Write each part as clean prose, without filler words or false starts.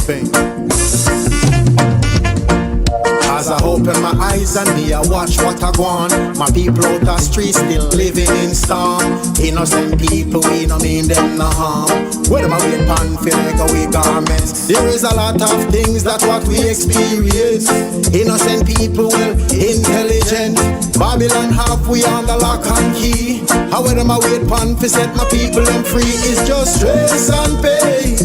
thing. As I open my eyes and me I watch what I want. My people out the street still living in storm. Innocent people, we no mean them no harm. Where them a wait pan feel like away garments. There is a lot of things that what we experience. Innocent people, well, intelligent. Babylon have we on the lock and key. How where them a wait pan fi set my people them free. It's just stress and pain.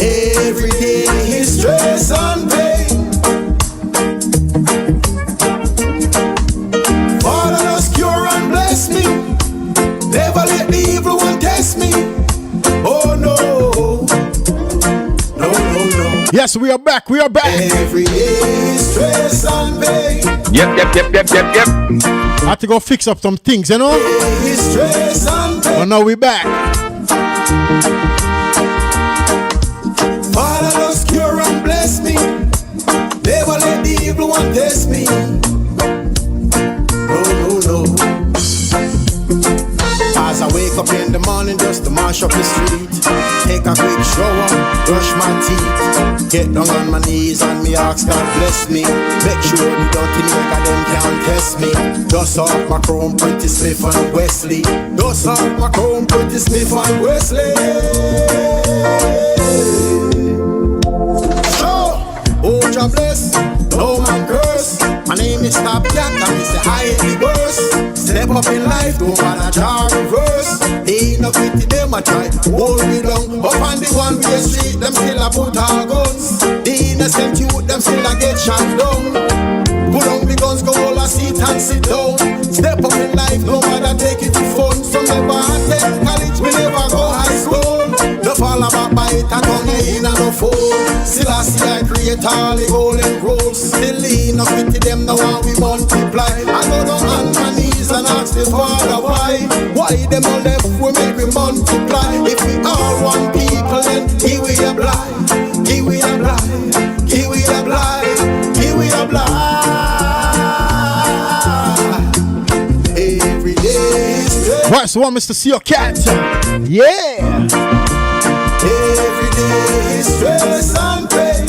Every day is stress and pain. Father, just cure and bless me. Never let the evil one test me. Oh no, no, no, no. Yes, we are back. We are back. Every day is stress and pain. Yep. I had to go fix up some things, you know. Stress and pain. But now we back. Father, just cure and bless me. Never let the evil one test me. No, no, no. As I wake up in the morning just to mash up the street. Take a quick shower, brush my teeth. Get down on my knees and me ask God bless me. Make sure the dirty nigga them can't test me. Dust off my chrome, Pretty Smith and Wesley. Dust off my chrome, Pretty Smith and Wesley. Oh, Jah bless, no man curse. My name is Top Cat, and it's the high the worst. Step up in life, don't wanna jar reverse. Ain't no pity, them a try, hold me down. Up on the one-way street, them still a put our guns. The innocent youth, them still a get shot down. Put on the guns, go all a seat and sit down. Step up in life, no matter take it to fun. Some never attend college, we never go high school. No fall about bite, I don't in and no fool. Still I see I create all the golden rules. Still lean up with them, now how we multiply. I go down on my knees and ask the Father why. Why them all left, we make we multiply. If we all one people, then here we oblige. Here we oblige. Here we oblige. Here we oblige. Every day is stress. What's one, Mr. Seal Cat? Yeah. Every day is stress and pain.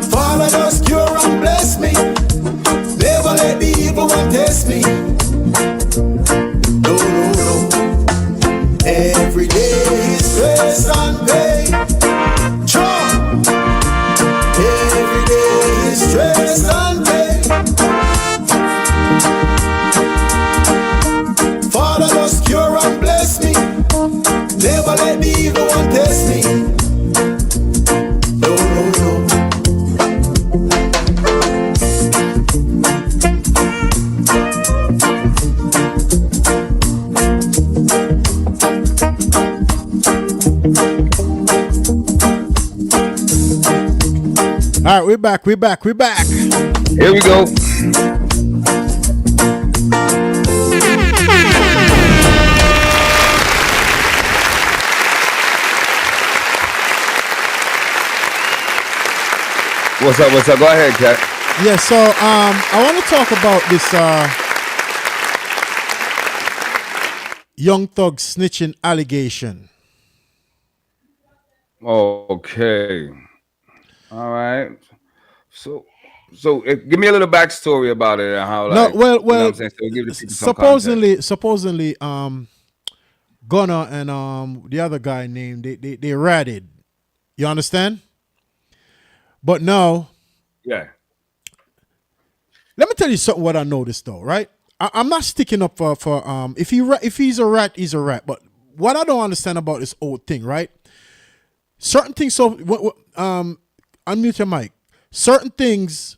Father, just cure and bless me. Never let the evil one test me. No, no, no. Every day is stress and pain. Sure. Every day is stress and pain. Father, just cure and bless me. Never let the evil one test me. No, no, no. All right, we're back. We're back. We're back. Here we go. What's up? What's up? Go ahead, Cat. Yeah, so I want to talk about this Young Thug snitching allegation. Okay. All right. So give me a little backstory about it and how. Like, No, well, you know what I'm saying? So give the people some supposedly, Gunna and the other guy named they ratted. You understand? But now, yeah. Let me tell you something. What I noticed though, right? I'm not sticking up for if he's a rat, he's a rat. But what I don't understand about this old thing, right? Certain things. So, unmute your mic. Certain things,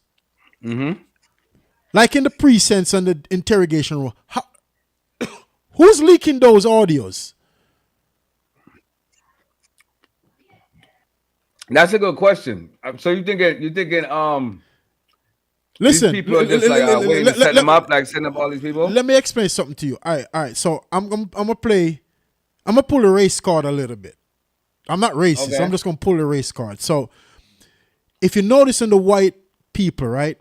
like in the presents and the interrogation room, who's leaking those audios? That's a good question. So you thinking Listen, these people are just like waiting to set them up, like setting up all these people? Let me explain something to you. All right. So I'm gonna pull a race card a little bit. I'm not racist. Okay. I'm just gonna pull a race card. So if you notice in the white people, right,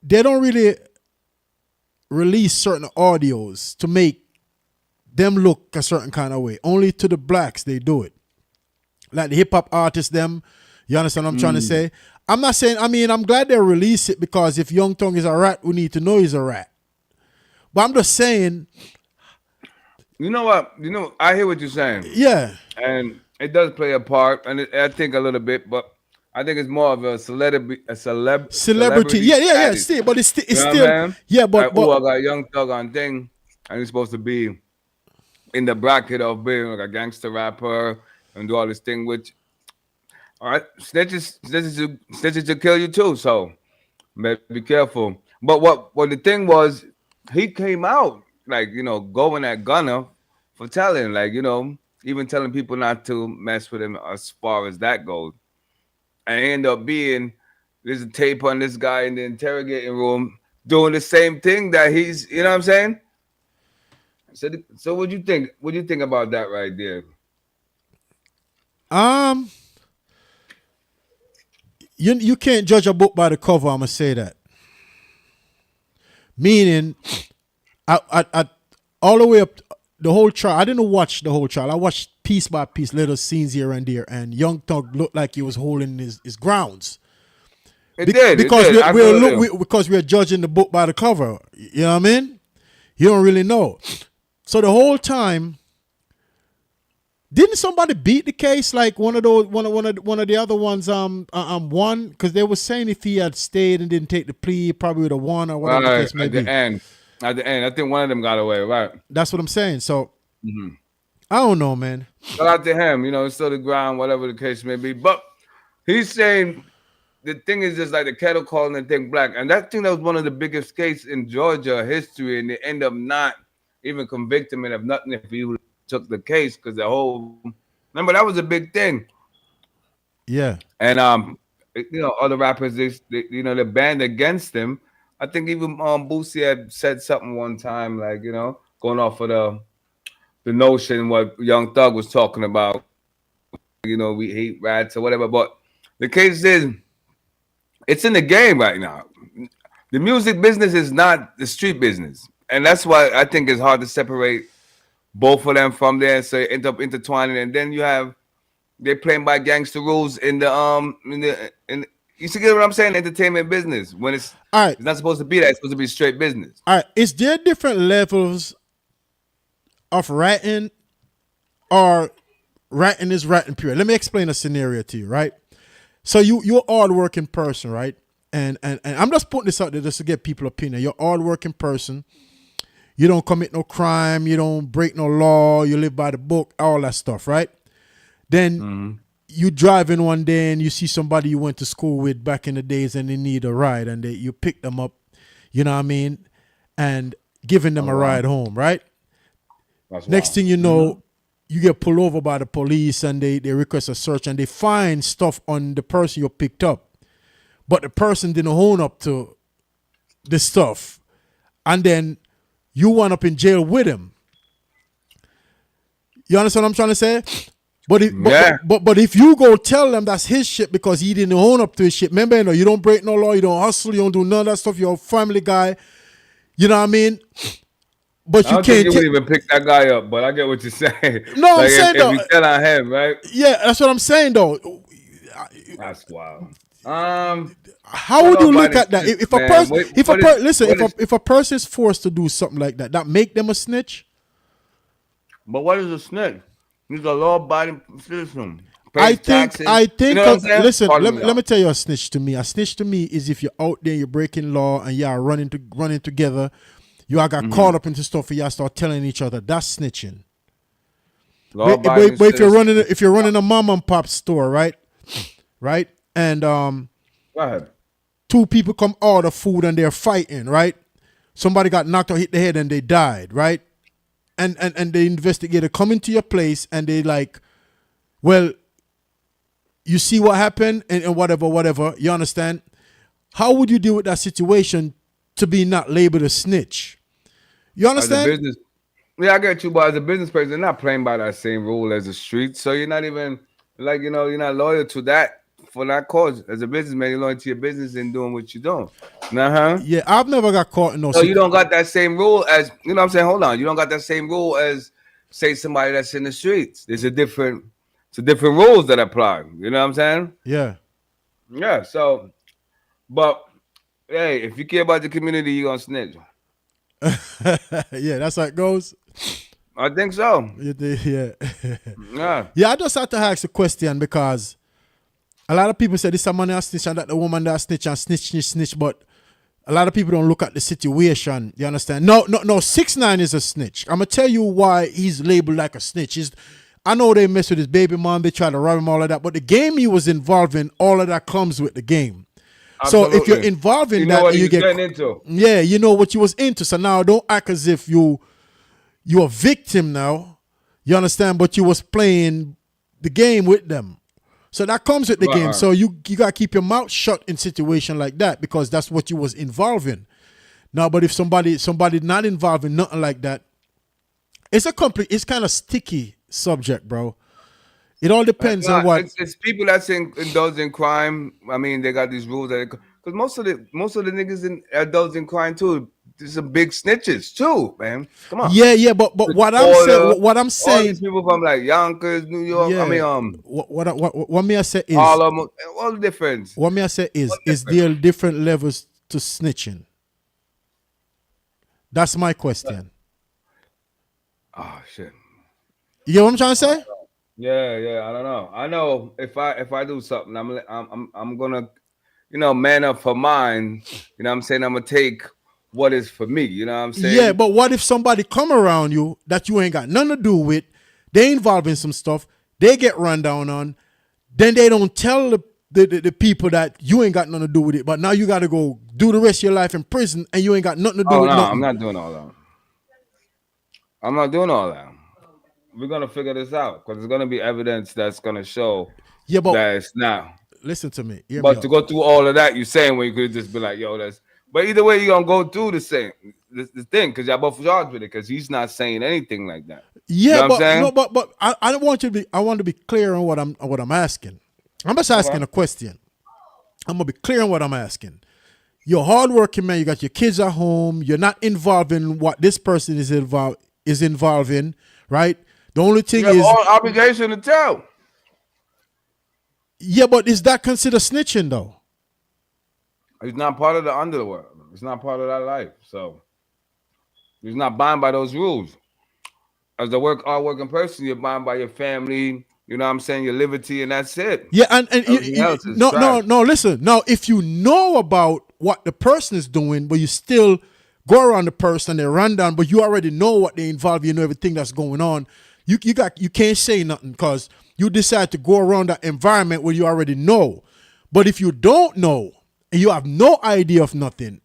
they don't really release certain audios to make them look a certain kind of way. Only to the blacks they do it. Like the hip hop artists, them. You understand what I'm trying to say? I'm not saying. I mean, I'm glad they release it because if Young Thug is a rat, we need to know he's a rat. But I'm just saying. You know what? I hear what you're saying. Yeah. And it does play a part, and I think a little bit, but I think it's more of a celebrity, Celebrity. Yeah. status. Still, but it's You know what still. I'm saying? Yeah, Like, but I got Young Thug on thing, and he's supposed to be in the bracket of being like a gangster rapper and do all this thing, which, all right, snitches to kill you too. So, be careful. But what the thing was, he came out like going at Gunna for telling, like even telling people not to mess with him as far as that goes, and it ended up being there's a tape on this guy in the interrogating room doing the same thing that he's, you know what I'm saying? So what do you think? What do you think about that right there? You can't judge a book by the cover. I'm gonna say that. Meaning, I all the way up the whole trial. I didn't watch the whole trial. I watched piece by piece, little scenes here and there. And Young Thug looked like he was holding his grounds. Because we're judging the book by the cover. You know what I mean? You don't really know. So the whole time, didn't somebody beat the case? Like one of the other ones won, because they were saying if he had stayed and didn't take the plea, he probably would have won or whatever the case may be. At the end, I think one of them got away, right? That's what I'm saying. So I don't know, man. Shout out to him, it's still the ground, whatever the case may be. But he's saying the thing is just like the kettle calling the thing black, and that thing that was one of the biggest cases in Georgia history, and they end up not even convicting him of nothing if he took the case, because remember that was a big thing. Yeah. And other rappers they're banned against him. I think even Boosie had said something one time, like going off of the notion what Young Thug was talking about. We hate rats or whatever, but the case is it's in the game right now. The music business is not the street business. And that's why I think it's hard to separate both of them from there, so end up intertwining. And then they're playing by gangster rules in you see what I'm saying? Entertainment business. When it's all right, it's not supposed to be that, it's supposed to be straight business. All right. Is there different levels of ratting, or ratting is ratting period? Let me explain a scenario to you, right? So you're a hard-working person, right? And I'm just putting this out there just to get people opinion. You're a hard-working person. You don't commit no crime. You don't break no law. You live by the book, all that stuff, right? Then you drive in one day and you see somebody you went to school with back in the days and they need a ride, and you pick them up, you know what I mean, and giving them a ride home, right? Next thing you know, you get pulled over by the police and they request a search and they find stuff on the person you picked up. But the person didn't own up to the stuff. And then you wound up in jail with him. You understand what I'm trying to say? But if you go tell them that's his shit because he didn't own up to his shit, remember, you don't break no law, you don't hustle, you don't do none of that stuff, you're a family guy. You know what I mean? But you can't. You wouldn't even pick that guy up, but I get what you're saying. No, I'm saying though. If you tell on him, right? Yeah, that's what I'm saying though. That's wild. How would you look at that? If a person is forced to do something like that, that make them a snitch? But what is a snitch? He's a law-abiding citizen. I think. Listen, let me tell you a snitch to me. A snitch to me is if you're out there, you're breaking law, and y'all running together. You all got caught up into stuff, and y'all start telling each other. That's snitching. But if you're running a mom and pop store, right, and go ahead. Two people come order food and they're fighting, right? Somebody got knocked or hit the head and they died, right? And the investigator come into your place and they like, well, you see what happened and whatever. You understand? How would you deal with that situation to be not labeled a snitch? You understand? I get you, but as a business person, you're not playing by that same rule as the street. So you're not even you're not loyal to that for that cause. As a businessman, you're loyal to your business and doing what you're doing. Yeah, I've never got caught in no. So you don't got that same rule as, you know what I'm saying? Hold on. You don't got that same rule as say somebody that's in the streets. It's a different rules that apply. You know what I'm saying? Yeah. Yeah. So, but hey, if you care about the community, you gonna snitch. Yeah, that's how it goes. I think so. Yeah. Yeah. Yeah, I just had to ask a question because a lot of people say this someone else snitch and that the woman that snitch and snitch, but a lot of people don't look at the situation. You understand? No, 6ix9ine is a snitch. I'm gonna tell you why he's labeled like a snitch. I know they mess with his baby mom, they try to rob him, all of that, but the game he was involved in, all of that comes with the game. Absolutely. So if you're involved in you know that, what and you he's get getting into. yeah, you know what you was into. So now don't act as if you're a victim now. You understand? But you was playing the game with them. So that comes with the Right. game. So you gotta keep your mouth shut in situation like that because that's what you was involved in. Now, but if somebody not involved in nothing like that, it's kind of sticky subject, bro. It all depends on what. It's people that's indulge in crime. I mean, they got these rules that because most of the niggas indulge in crime too. There's some big snitches too, man. Come on. Yeah, but what I'm All saying, these people from like Yonkers, New York. yeah, I mean, what me I say is all of them, all the difference. what me I say is there different levels to snitching? That's my question. Oh shit. You know what I'm trying to say? Yeah. I don't know. I know if I do something, I'm gonna, man up for mine. You know what I'm saying? I'm gonna take what is for me. You know what I'm saying? Yeah, but what if somebody come around you that you ain't got nothing to do with, they involved in some stuff, they get run down on, then they don't tell the people that you ain't got nothing to do with it, but now you got to go do the rest of your life in prison and you ain't got nothing to do with no, nothing. I'm not doing all that. I'm not doing all that. We're gonna figure this out because there's gonna be evidence that's gonna show that it's not. Listen to me. Hear me But out. to go through all of that, you're saying when you could just be like, yo, that's. But either way, you're gonna go through the same the thing because y'all both charged with it because he's not saying anything like that. Yeah, you know what I'm saying? but I don't want you to be. I want to be clear on what I'm asking. I'm just asking a question. I'm gonna be clear on what I'm asking. You're a hardworking man. You got your kids at home. You're not involved in what this person is involved in, right? The only thing You have is all obligation to tell. yeah, but is that considered snitching though? He's not part of the underworld. It's not part of that life. So he's not bound by those rules. As a hardworking person, you're bound by your family. You know what I'm saying? Your liberty, and that's it. Yeah, and Everything else is no, trash. listen. Now, if you know about what the person is doing, but you still go around the person, they run down, but you already know what they involve, you know everything that's going on. You can't say nothing because you decide to go around that environment where you already know. But if you don't know and you have no idea of nothing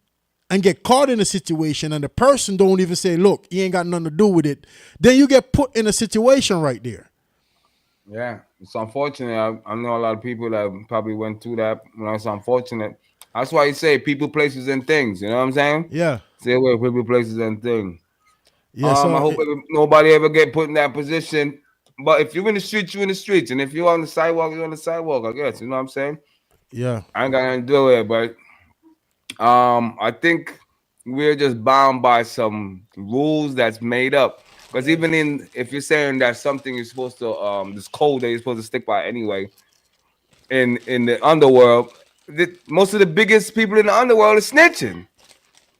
and get caught in a situation and the person don't even say, look, he ain't got nothing to do with it, then you get put in a situation right there. Yeah, it's unfortunate. I know a lot of people that probably went through that. It's unfortunate. That's why you say people, places, and things. You know what I'm saying? Yeah. Stay away from people, places, and things. Yeah. I hope nobody ever get put in that position. But if you're in the streets, you're in the streets. And if you're on the sidewalk, you're on the sidewalk, I guess. You know what I'm saying? Yeah. I ain't got nothing to do with it. But I think we're just bound by some rules that's made up. Because even if you're saying that something is supposed to, this code that you're supposed to stick by anyway, in the underworld, most of the biggest people in the underworld are snitching.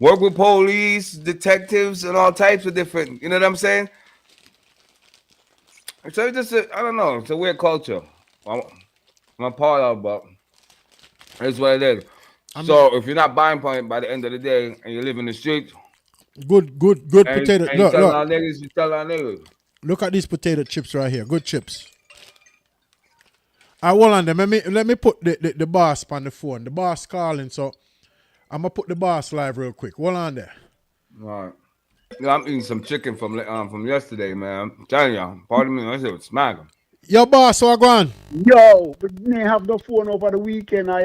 Work with police, detectives, and all types of different, you know what I'm saying? So it's just, I don't know, it's a weird culture. I'm a part of, but it's what it is. So if you're not buying point by the end of the day and you live in the street, good potato. And you tell our niggas. Look at these potato chips right here. Good chips. I hold on them. Let me put the boss on the phone. The boss calling, so I'm gonna put the boss live real quick. Hold on there. All right. I'm eating some chicken from yesterday, man. I'm telling y'all, pardon me, I said it's smacking. Yo, boss, so I go on. Yo, but me have the phone over the weekend. I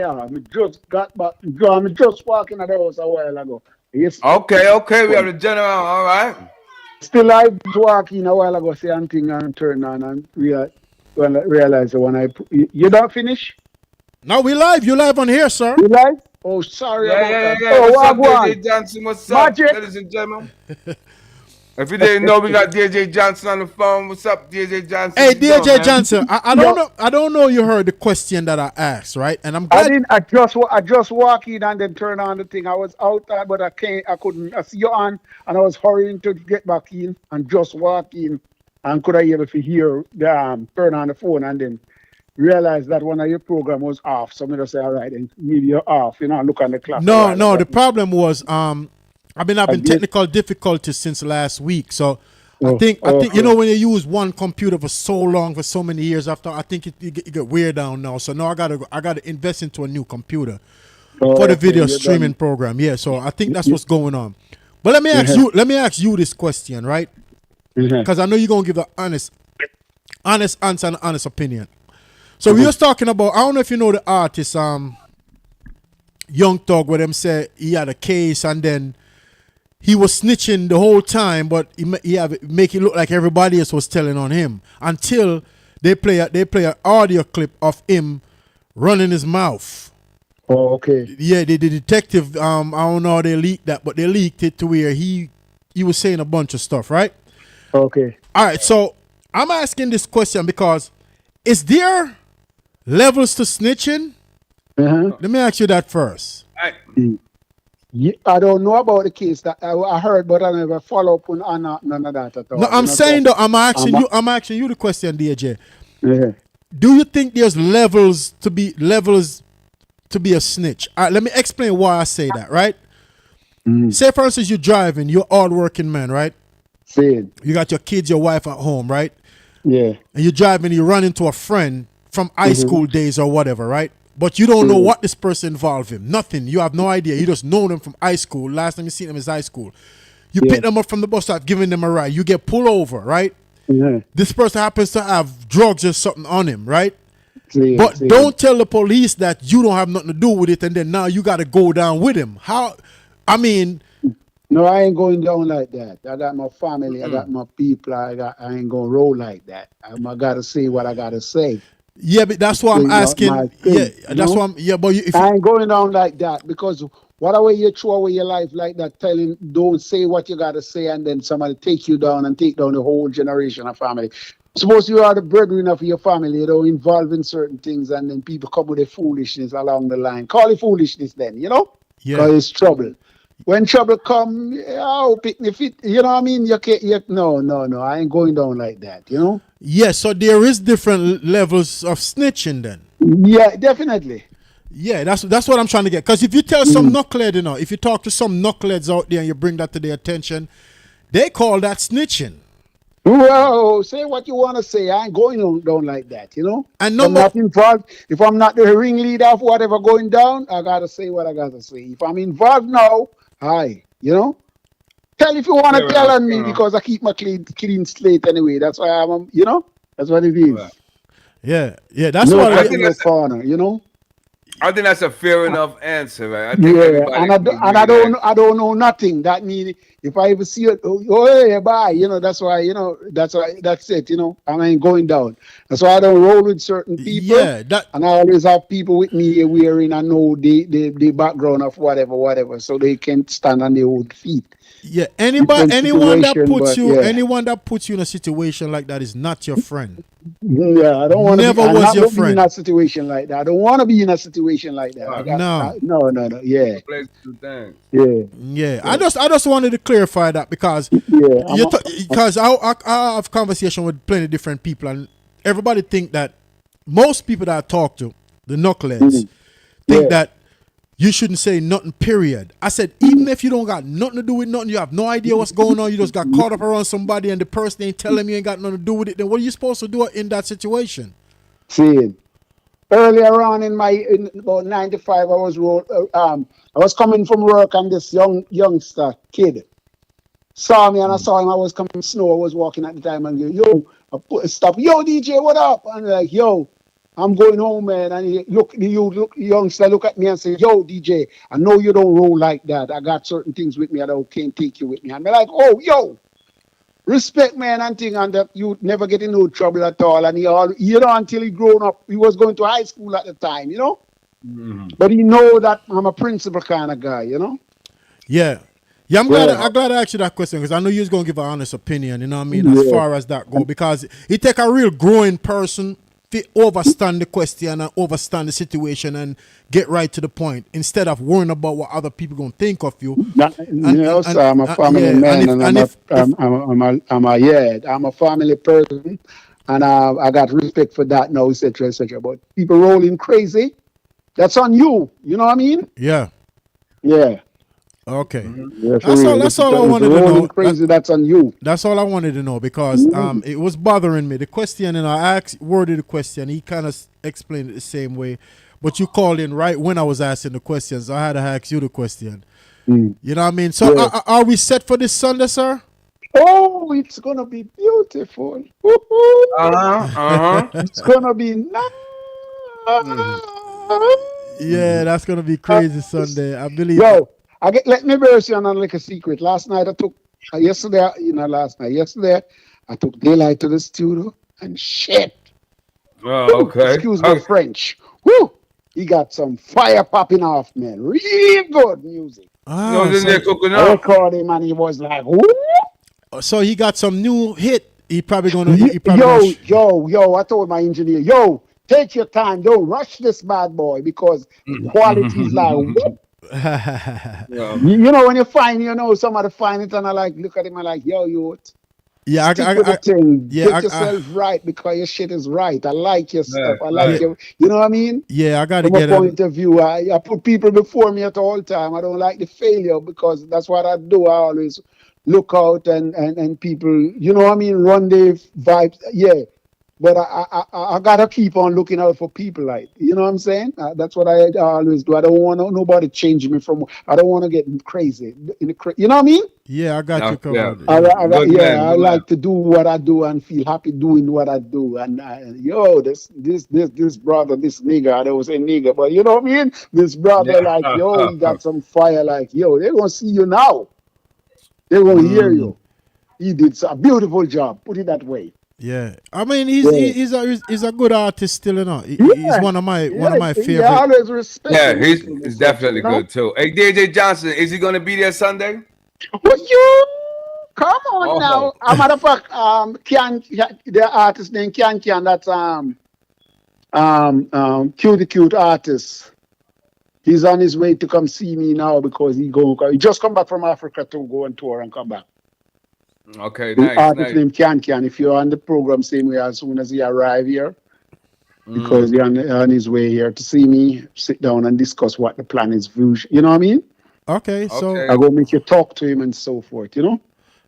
just got back. I'm just walking at the house a while ago. Yes. Okay. We have the general. All right. Still, I was walking a while ago, see anything and turn on and realize when you don't finish. No, we live. You live on here, sir. You live? Oh, sorry Yeah. Oh, What's up, Wagwan? DJ Johnson? What's up, Magic. ladies and gentlemen? If you didn't know, we got DJ Johnson on the phone. What's up, DJ Johnson? Hey, What you doing, DJ man? Johnson, I don't know. I don't know. You heard the question that I asked, right? And I'm I glad. didn't. I just walk in and then turn on the thing. I was outside, but I can't. I couldn't. I see you on, and I was hurrying to get back in and just walk in, and could I able to hear the turn on the phone and then realize that one of your program was off. So I just say, all right, then maybe you're off. You know, look on the clock. No, no. The problem was I've been having did. technical difficulties since last week. So I Oh, think okay. you know when you use one computer for so long for so many years after I think it get weird down now. So now I gotta invest into a new computer for the Okay, video you're streaming done. program. Yeah. So I think that's what's going on. But let me ask you this question, right? Mhm. Because I know you're gonna give an honest answer and honest opinion. So we was talking about, I don't know if you know the artist Young Thug, where them say he had a case and then he was snitching the whole time, but make it look like everybody else was telling on him until they play an audio clip of him running his mouth. Oh, okay. Yeah, the detective, I don't know how they leaked that, but they leaked it to where he was saying a bunch of stuff, right? Okay. All right, so I'm asking this question because is there levels to snitching? Uh-huh. Let me ask you that first. Yeah, I don't know about the case that I heard, but I never follow up on none of that at all. No, I'm You know, saying so- though, I'm asking you the question, DJ. Yeah. Do you think there's levels to be a snitch? All right, let me explain why I say that, right? Say for instance you're driving, you're a hard-working man, right? Saying. You got your kids, your wife at home, right? Yeah. And you're driving, you run into a friend from high school days or whatever, right? But you don't know what this person involved in. Nothing. You have no idea. You just know them from high school. Last time you seen them is high school. You pick them up from the bus stop, giving them a ride. You get pulled over, right? Yeah. This person happens to have drugs or something on him, right? Saying, But saying. don't tell the police that you don't have nothing to do with it, and then now you got to go down with him. How? I mean, No, I ain't going down like that. I got my family. I got my people. I ain't gonna roll like that. I gotta say what I gotta say. yeah, but that's why I'm Not asking. my Yeah, thing, you that's know? why I'm. Yeah, but if I ain't going down like that because whatever you throw away your life like that, telling don't say what you gotta say, and then somebody take you down and take down the whole generation of family. Suppose you are the breadwinner of your family, you know, involved in certain things, and then people come with their foolishness along the line. Call it foolishness, then, you know, Yeah. because it's trouble. When trouble come, oh, pick me fit. You know what I mean? You can't. No. I ain't going down like that. You know? yeah, so there is different levels of snitching then. Yeah, definitely. Yeah, that's what I'm trying to get. Because if you tell some knucklehead, you know, if you talk to some knuckleheads out there and you bring that to their attention, they call that snitching. Whoa, say what you want to say. I ain't going down like that, you know? And If I'm not involved, if I'm not the ringleader of whatever going down, I got to say what I got to say. If I'm involved now, hi, you know? Tell if you want to Fair tell enough, on me fair enough. because I keep my clean slate anyway. That's why I'm, you know? That's what it is. Right. Yeah, that's No, what I I think no that's- corner, you know? I think that's a fair enough answer, right? I think Yeah, everybody and can I agree that. don't know nothing. That means if I ever see it, oh yeah, bye. You know, that's why, you know, that's it, you know. I ain't going down. That's why I don't roll with certain people. Yeah, that And I always have people with me wearing I know the background of whatever, so they can stand on their own feet. yeah. Different Anyone that situation, puts but you yeah. anyone that puts you in a situation like that is not your friend. Yeah, I don't want to Never be, I'm was not your gonna be friend. in a situation like that. I don't want to be in a situation like that. No. No. Yeah, Place to things. yeah. Yeah, I just wanted to clarify that because Yeah, because I have conversation with plenty of different people and everybody think that most people that I talk to, the knuckleheads, think Yeah. that you shouldn't say nothing, period. I said, even if you don't got nothing to do with nothing, you have no idea what's going on, you just got caught up around somebody and the person ain't telling you ain't got nothing to do with it, then what are you supposed to do in that situation? seeing. Earlier on in about 95, I was coming from work and this youngster kid saw me and I saw him. I was coming snow. I was walking at the time and yo, I put a stop. Yo, DJ, what up? And like, yo, I'm going home, man. And youngster look at me and say, yo, DJ, I know you don't roll like that. I got certain things with me. I can't take you with me. And they're like, oh, yo. Respect, man, and thing, and that you never get in no trouble at all. And you know, until he grown up, he was going to high school at the time, you know. But he know that I'm a principal kind of guy, you know. Yeah, Yeah, I'm Yeah. glad I asked you that question because I know you was gonna give an honest opinion. You know what I mean? As Yeah. far as that go, because it take a real growing person to overstand the question and overstand the situation and get right to the point instead of worrying about what other people gonna think of you. So I'm a family yeah, man, and and I'm a family person, and I got respect for that now, etc., etc. But people rolling crazy, that's on you. You know what I mean? yeah, Yeah. okay. Yeah, for real. That's all I If wanted you're to rolling know. crazy, that's on you. That's all I wanted to know because it was bothering me. The question, and I asked worded the question. He kind of explained it the same way, but you called in right when I was asking the questions. So I had to ask you the question. Mm. You know what I mean? So Yeah. are we set for this Sunday, sir? Oh, it's gonna be beautiful. Woo-hoo. It's gonna be nice. Yeah, that's gonna be crazy Sunday. I believe. Yo, let me burst you on like a secret. Last night I took yesterday I took daylight to the studio and shit. Oh, okay. Excuse my French. Woo! He got some fire popping off, man. Real good music. No, then they're cooking I up. recorded him and he was like, woo! So he got some new hit. He probably gonna. Yo, I told my engineer, yo, take your time. Don't rush this bad boy because the quality is like, whoop. Yeah. You know, when you find, somebody find it and I like, look at him and like, yo, you Yeah, stick with the thing. yeah, Get yourself right because your shit is right. I like your stuff. I like right. your, you know what I mean? yeah, I gotta From a get it. point of view, I put people before me at all time. I don't like the failure because that's what I do. I always look out and people, you know what I mean, run the vibes. Yeah. But I gotta keep on looking out for people, like, you know what I'm saying? That's what I always do. I don't want nobody change me from. I don't want to get crazy. You know what I mean? Yeah, I got you Yeah. covered. Good man, I good like to do what I do and feel happy doing what I do. And yo, this brother, this nigga, I don't say nigga, but you know what I mean? This brother, Yeah. like, yo, he got some fire. Like, yo, they're gonna see you now. They're gonna hear you. He did a beautiful job. Put it that way. Yeah, I mean he's a good artist still, you know. He's one of my I favorite. always respect Yeah, him. he's definitely You know? good too. Hey, DJ Johnson, is he gonna be there Sunday? But you come on Oh. now. A matter of fact, the artist named Can, that's cute artist. He's on his way to come see me now because he just come back from Africa to go on tour and come back. Okay, The nice, artist nice. named Can. If you're on the program, same way as soon as he arrive here, because he's on his way here to see me, sit down and discuss what the plan is. You know what I mean? Okay, so Okay. I go make you talk to him and so forth. You know?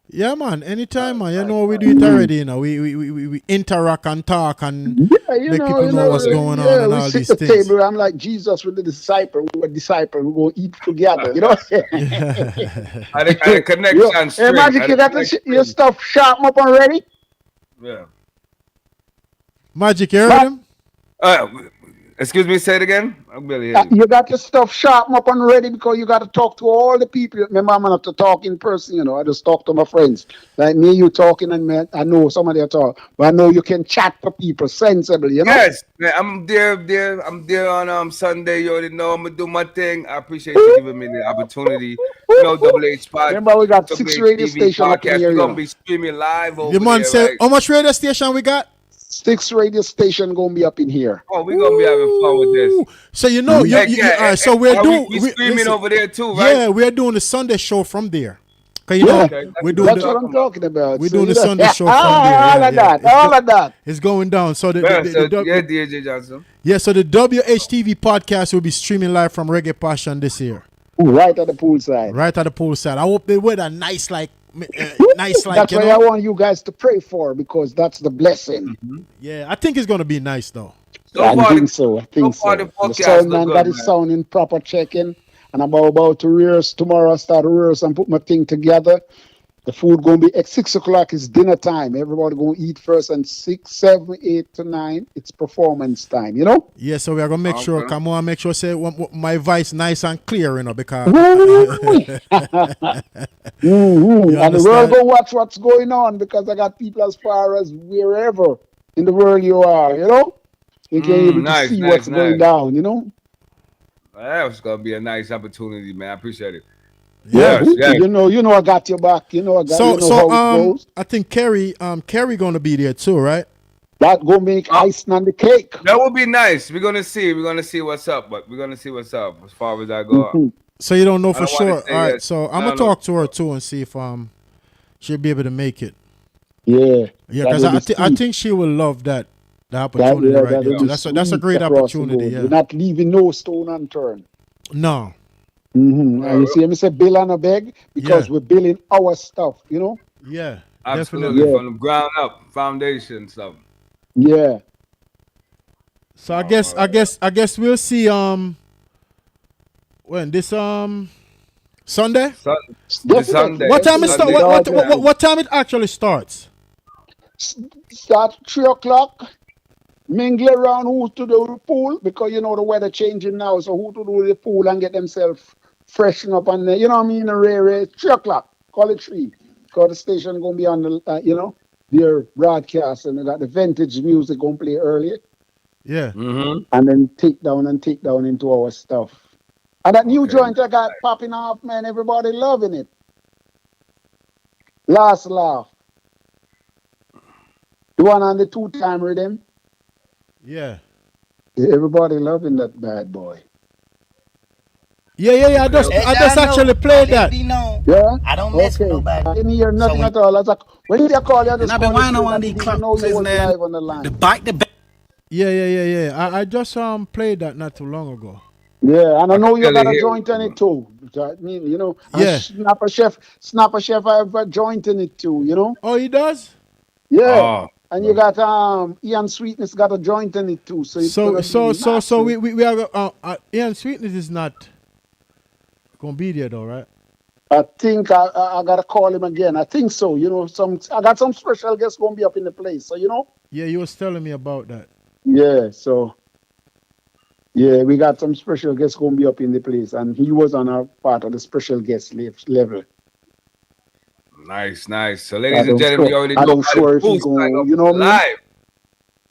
yeah, man. Anytime, man. You know we do it already. You know we interact and talk and Yeah, make people know what's going on and we all sit these at the things. table. I'm like Jesus with the disciple. We were disciple. We go eat together. You know? At a connection Yo, hey, string. Magic, At you a got connection your string. stuff sharp up and ready? Yeah. Magic, you heard him? Excuse me, say it again. I'm barely hearing you. You got your stuff sharp up and ready because you got to talk to all the people. Remember, I'm not to talk in person. You know, I just talk to my friends. Like me, you talking, and I know somebody at all, but I know you can chat to people sensibly. You know? Yes, man, I'm there on Sunday. You already know I'm gonna do my thing. I appreciate you giving me the opportunity. You know, Double H Pod. Remember, we got Double 6 H radio TV stations up in podcast. here. We're You gonna know? be streaming live over Your man there, say right? how much radio station we got? 6 radio station gonna be up in here. Oh, we're gonna be having fun with this. Ooh. So you know, Heck yeah, all right, so we're doing we streaming listen, over there too, right? Yeah, we're doing the Sunday show from there. Cause you Yeah. know Okay, we're doing That's the, what I'm talking about. we're So, doing you the know- Sunday show from there. all Yeah, of yeah. that, all of that. It's going down. So Yeah, so, the yeah, DJ Johnson. yeah, so the WHTV podcast will be streaming live from Reggae Passion this year, Ooh, right at the poolside. right at the poolside. I hope they wear a nice like That's you why I know. want you guys to pray for because that's the blessing. Yeah, I think it's gonna be nice though. So I far, think so. I think so far so. the The podcast sound look man good, got his man. sound in proper checking, and I'm about to rehearse tomorrow. I start to rehearse and put my thing together. The food gonna be at 6 o'clock. It's dinner time. Everybody gonna eat first, and 6, 7, 8 to 9. It's performance time. You know. Yeah, so we are gonna make sure. Okay. Come on, make sure say my voice nice and clear, you know, because And the understand? world go watch what's going on because I got people as far as wherever in the world you are. You know. You can able nice, to see nice, what's going nice. down. You know. That was gonna be a nice opportunity, man. I appreciate it. Yeah, Yes, yes. you know, I got your back. You know, I got. So You know so how it goes. I think Kerry gonna be there too, right? That gonna make icing on the cake. That would be nice. We're gonna see. We're gonna see what's up, but we're gonna see what's up as far as I go. Mhm. So you don't know I for don't wanna sure. say All right. yes. So I'm No, gonna no. talk to her too and see if she'll be able to make it. Yeah. Yeah, that because will be I sweet. think she will love the That, opportunity yeah, right that there. will Too. be That's a sweet great across the opportunity. board. Yeah. We're not leaving no stone unturned. No. And you see me say bill and a beg because Yeah. we're building our stuff, you know? Yeah. Absolutely, Definitely. Yeah. from the ground up, foundation stuff. Yeah. So I guess we'll see when this Sunday. This Definitely. Sunday. What time it start? Sunday. What time it actually starts? Start 3 o'clock. Mingle around who to do the pool because you know the weather changing now. So who to do the pool and get themselves freshen up and you know what I mean? Ray 3 o'clock. Call it 3. Because the station gonna be on the you know their broadcast and they got the vintage music gonna play early Yeah. Mm-hmm. and then take down into our stuff. And that new Okay. joint I got popping off, man. Everybody loving it. Last laugh. The one on the 2-time rhythm. Yeah. Everybody loving that bad boy. Yeah. I just actually played that. Yeah? I don't mess with Okay. nobody. I didn't hear nothing when- at all. I was like, when they call you, I just And I've call been you whining on straight. one I of these didn't clock even know you places was there. live on the The line. bite the back. Yeah. I just played that not too long ago. Yeah, and I know you Really got a hear joint you. in it too. I mean, you know, and Yeah. Snapper Chef, I have a joint in it too, you know? Oh, he does? Yeah. Oh, And you got Ian Sweetness got a joint in it too. So it's So gonna be so massive. we are Ian Sweetness is not gonna be there though, right? I think I gotta call him again. I think so. You know, I got some special guests gonna be up in the place. So you know, Yeah, you was telling me about that. yeah. So yeah, we got some special guests gonna be up in the place, and he was on our part of the special guest level. nice. So, I ladies and don't gentlemen, sure- you already I know don't how sure the if he boost gonna- gonna you know be what I mean? live.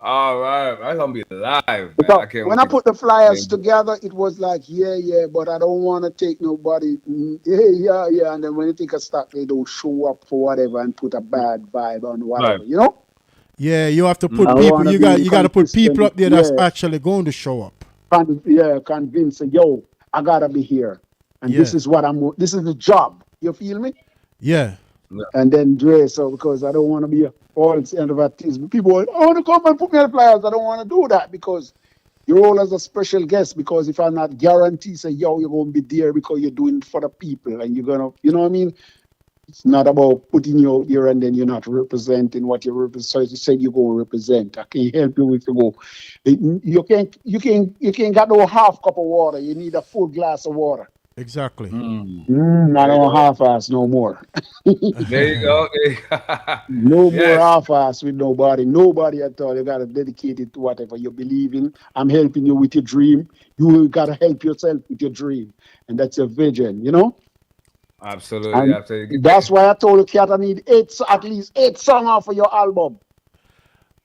All right, I'm gonna be live, man. Because can't when wait I put the flyers Yeah. together, it was like, yeah, but I don't want to take nobody. Yeah. And then when you take a stock, they don't show up for whatever and put a bad vibe on whatever, Right. you know? Yeah, you have to put I people. wanna You be got to put people up there that's consistent, yeah. actually going to show up. Convince, yo, I gotta be here. And this Yeah. is this is the job. You feel me? Yeah, And then dress up because I don't want to be all end of artist. People want, I want to come and put me on the flyers. I don't want to do that because you're all as a special guest. Because if I'm not guaranteed, say, yo, you're going to be there because you're doing it for the people and you're going to, you know what I mean? It's not about putting you out there and then you're not representing what you represent. So you said you're going to represent. I can help you if you go. You can't got no half cup of water. You need a full glass of water. exactly. I don't half-ass no more. There you go. No more Yes. half-ass with nobody at all. You gotta dedicate it to whatever you believe in. I'm helping you with your dream. You gotta help yourself with your dream, and that's your vision. You know. Absolutely. And Absolutely. that's why I told you, Kat, I need at least 8 songs off of your album.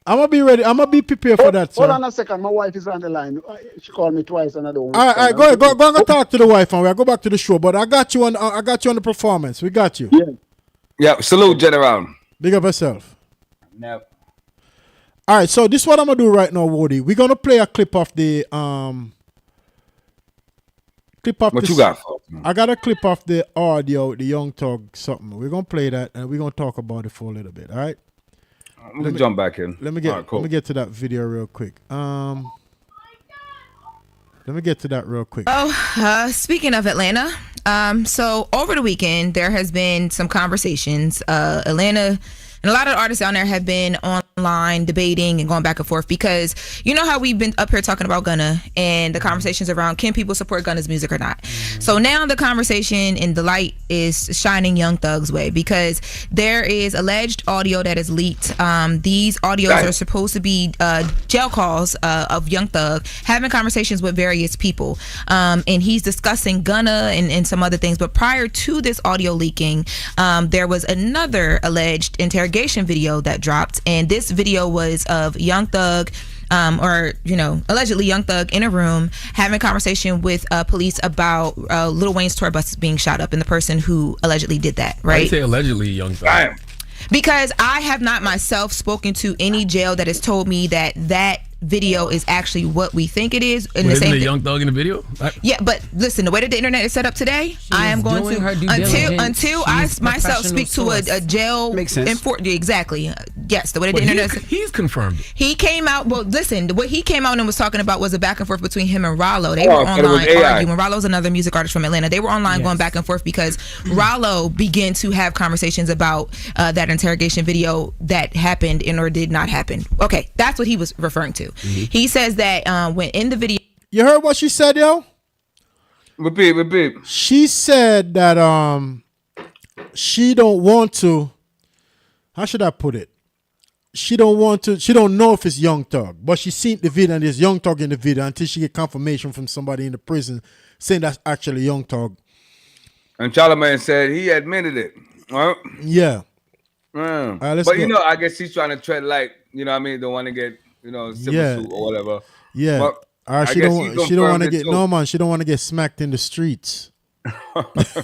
I'm gonna be ready. I'm gonna be prepared for that, sir. Hold on a second. My wife is on the line. She called me twice, and I don't. All right, go and talk to the wife, and we'll go back to the show. But I got you on the performance. We got you. Yeah. Yeah. Salute, General. Big up yourself. Yep. All right, so this is what I'm gonna do right now, Woody. We're gonna play a clip of the What you got for? I got a clip of the audio, the Young Thug something. We're gonna play that and we're gonna talk about it for a little bit. All right. Let me jump back in. Let me get All right, cool. let me get to that video real quick. Let me get to that real quick. Speaking of Atlanta, so over the weekend there has been some conversations. Atlanta and a lot of artists down there have been online debating and going back and forth because you know how we've been up here talking about Gunna and the conversations around can people support Gunna's music or not. So now the conversation in the light is shining Young Thug's way because there is alleged audio that is leaked. These audios are supposed to be jail calls of Young Thug having conversations with various people, and he's discussing Gunna and some other things. But prior to this audio leaking, there was another alleged interrogation video that dropped, and this video was of Young Thug or allegedly Young Thug in a room having a conversation with police about Lil Wayne's tour bus being shot up and the person who allegedly did that. Why you Right? say allegedly Young Thug? Damn. Because I have not myself spoken to any jail that has told me that video is actually what we think it is. And But the isn't same the thing. Young Thug in the video? Yeah, but listen, the way that the internet is set up today, I am going doing to her due until diligence. I She's myself professional speak to a source. jail. Makes sense. Exactly. Yes, the way that But the internet. he's confirmed it. He came out. Well, listen. What he came out and was talking about was a back and forth between him and Rollo. They were I thought it was online AI. arguing. Rollo's another music artist from Atlanta. They were online going back and forth because Rollo began to have conversations about that interrogation video that happened and or did not happen. Okay, that's what he was referring to. He says that when in the video. You heard what she said, yo? Repeat. She said that she don't want to. How should I put it? She don't want to. She don't know if it's Young Thug, but she seen the video and there's Young Thug in the video until she get confirmation from somebody in the prison saying that's actually Young Thug. And Charlamagne said he admitted it. Right? Yeah. But go. I guess he's trying to tread light. You know what I mean? Don't want to get civil suit or whatever. Yeah. But She I guess don't he want to confirmed it get too. no man. She don't want to get smacked in the streets.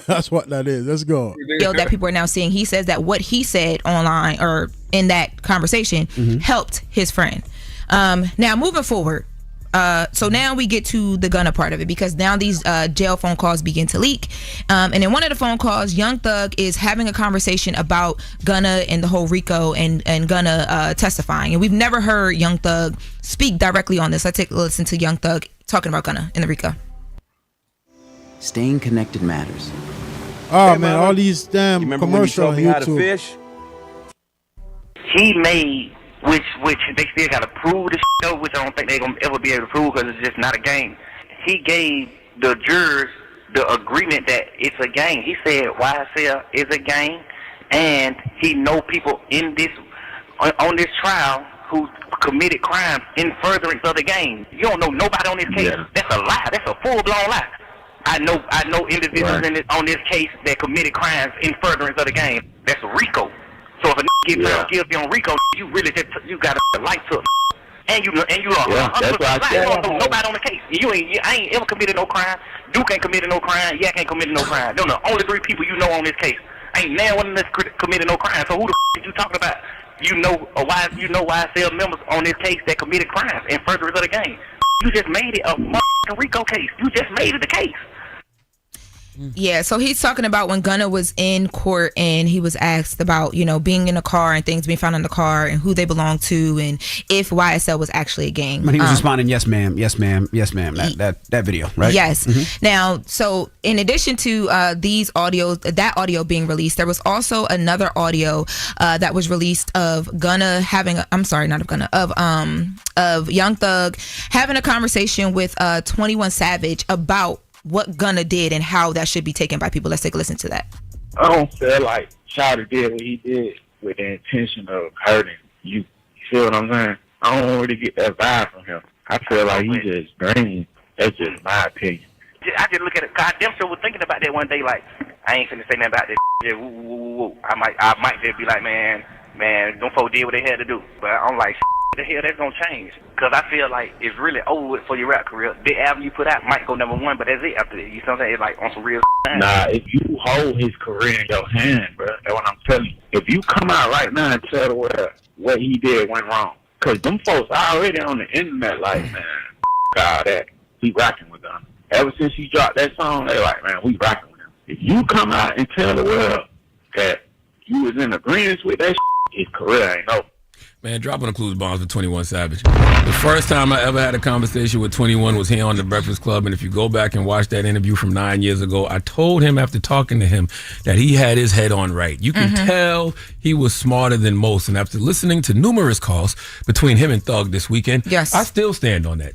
That's what that is. Let's go. video that people are now seeing. He says that what he said online or in that conversation helped his friend. Now moving forward, so now we get to the Gunna part of it because now these jail phone calls begin to leak. And in one of the phone calls, Young Thug is having a conversation about Gunna and the whole Rico and Gunna testifying. And we've never heard Young Thug speak directly on this. Let's take a listen to Young Thug talking about Gunna and the Rico. Staying connected matters. Oh man, all these damn commercials on YouTube. fish? He made, which they still got to prove the shit, which I don't think they're going to ever be able to prove because it's just not a game. He gave the jurors the agreement that it's a game. He said YSL is a game, and he know people in this on this trial who committed crimes in furtherance of the game. You don't know nobody on this case. Yeah. That's a lie. That's a full-blown lie. I know individuals on this case that committed crimes in furtherance of the game. That's RICO. So if a get found guilty on RICO, you really you got a light to it. And you are that's what I said. You don't know nobody on the case. I ain't ever committed no crime. Duke ain't committed no crime. Yak ain't committed no crime. Them the only three people you know on this case. Ain't now one of them committed no crime. So who the you talking about? You know YSL members on this case that committed crimes in furtherance of the game. You just made it a motherfucking RICO case. You just made it a case. Yeah, so he's talking about when Gunna was in court and he was asked about, being in a car and things being found in the car and who they belong to and if YSL was actually a gang. But he was responding, yes, ma'am, yes, ma'am, yes, ma'am. That video, right? Yes. Now, so in addition to that audio being released, there was also another audio that was released of Gunna of Young Thug having a conversation with 21 Savage about what Gunna did and how that should be taken by people. Let's take a listen to that. I don't feel like Shawty did what he did with the intention of hurting you. You feel what I'm saying? I don't really get that vibe from him. I feel like he just green. That's just my opinion. I just look at it. God damn sure was thinking about that one day. Like, I ain't finna say nothing about this. Yeah, woo, woo, woo, woo. I might just be like, man, them folks did what they had to do. But I'm like, the hell that's gonna change? Because I feel like it's really over with for your rap career. The album you put out might go number one, but that's it after that. You know what I'm saying? It's like on some real Nah, if you hold his career in your hand, bro, that's what I'm telling you. If you come out right now and tell the world what he did went wrong, because them folks already on the internet like, man, all that. He rocking with them. Ever since he dropped that song, they like, man, we rocking with him. If you come out and tell the world that you was in agreement with that his career ain't over. Man, dropping the clues bombs with 21 Savage. The first time I ever had a conversation with 21 was here on The Breakfast Club, and if you go back and watch that interview from 9 years ago, I told him after talking to him that he had his head on right. You can tell he was smarter than most, and after listening to numerous calls between him and Thug this weekend, Yes. I still stand on that.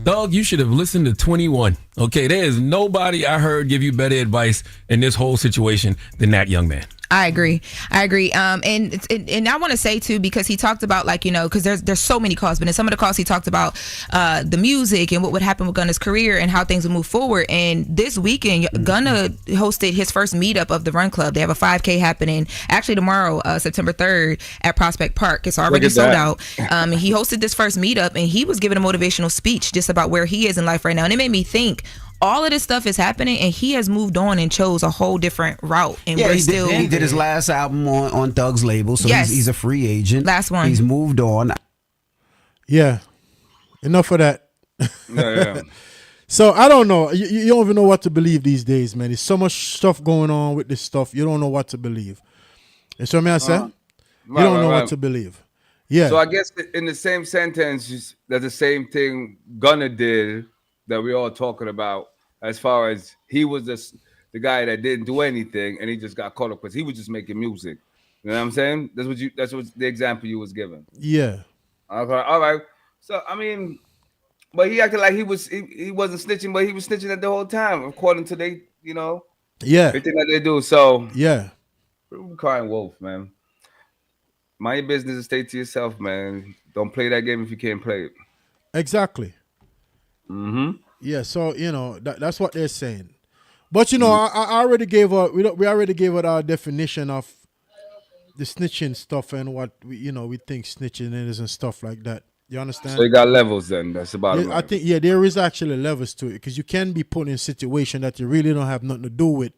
Thug, you should have listened to 21. Okay, there is nobody I heard give you better advice in this whole situation than that young man. I agree. And I want to say too, because he talked about, like, you know, because there's so many calls, but in some of the calls he talked about the music and what would happen with Gunna's career and how things would move forward. And this weekend, Gunna hosted his first meetup of the Run Club. They have a 5K happening actually tomorrow, September 3rd at Prospect Park. It's already sold out. He hosted this first meetup and he was giving a motivational speech just about where he is in life right now. And it made me think, all of this stuff is happening and he has moved on and chose a whole different route. And we're still. He did his last album on Thug's label, so he's a free agent. Last one. He's moved on. Yeah. Enough of that. Yeah. So I don't know. You don't even know what to believe these days, man. There's so much stuff going on with this stuff. You don't know what to believe. You see what I say? You don't know what to believe. Yeah. So I guess in the same sentence, that's the same thing Gunna did that we're all talking about, as far as he was the guy that didn't do anything and he just got caught up because he was just making music. You know what I'm saying? That's what the example you was given. Yeah. Okay, all right. So I mean, but he acted like he wasn't snitching, but he was snitching at the whole time, according to everything that they do. So yeah. Crying wolf, man. Mind your business and stay to yourself, man. Don't play that game if you can't play it. Exactly. Mm-hmm. Yeah, so that's what they're saying, but I already gave we already gave out our definition of the snitching stuff and what we think snitching is and stuff like that. You understand? So you got levels then. That's about it. I think there is actually levels to it because you can be put in a situation that you really don't have nothing to do with,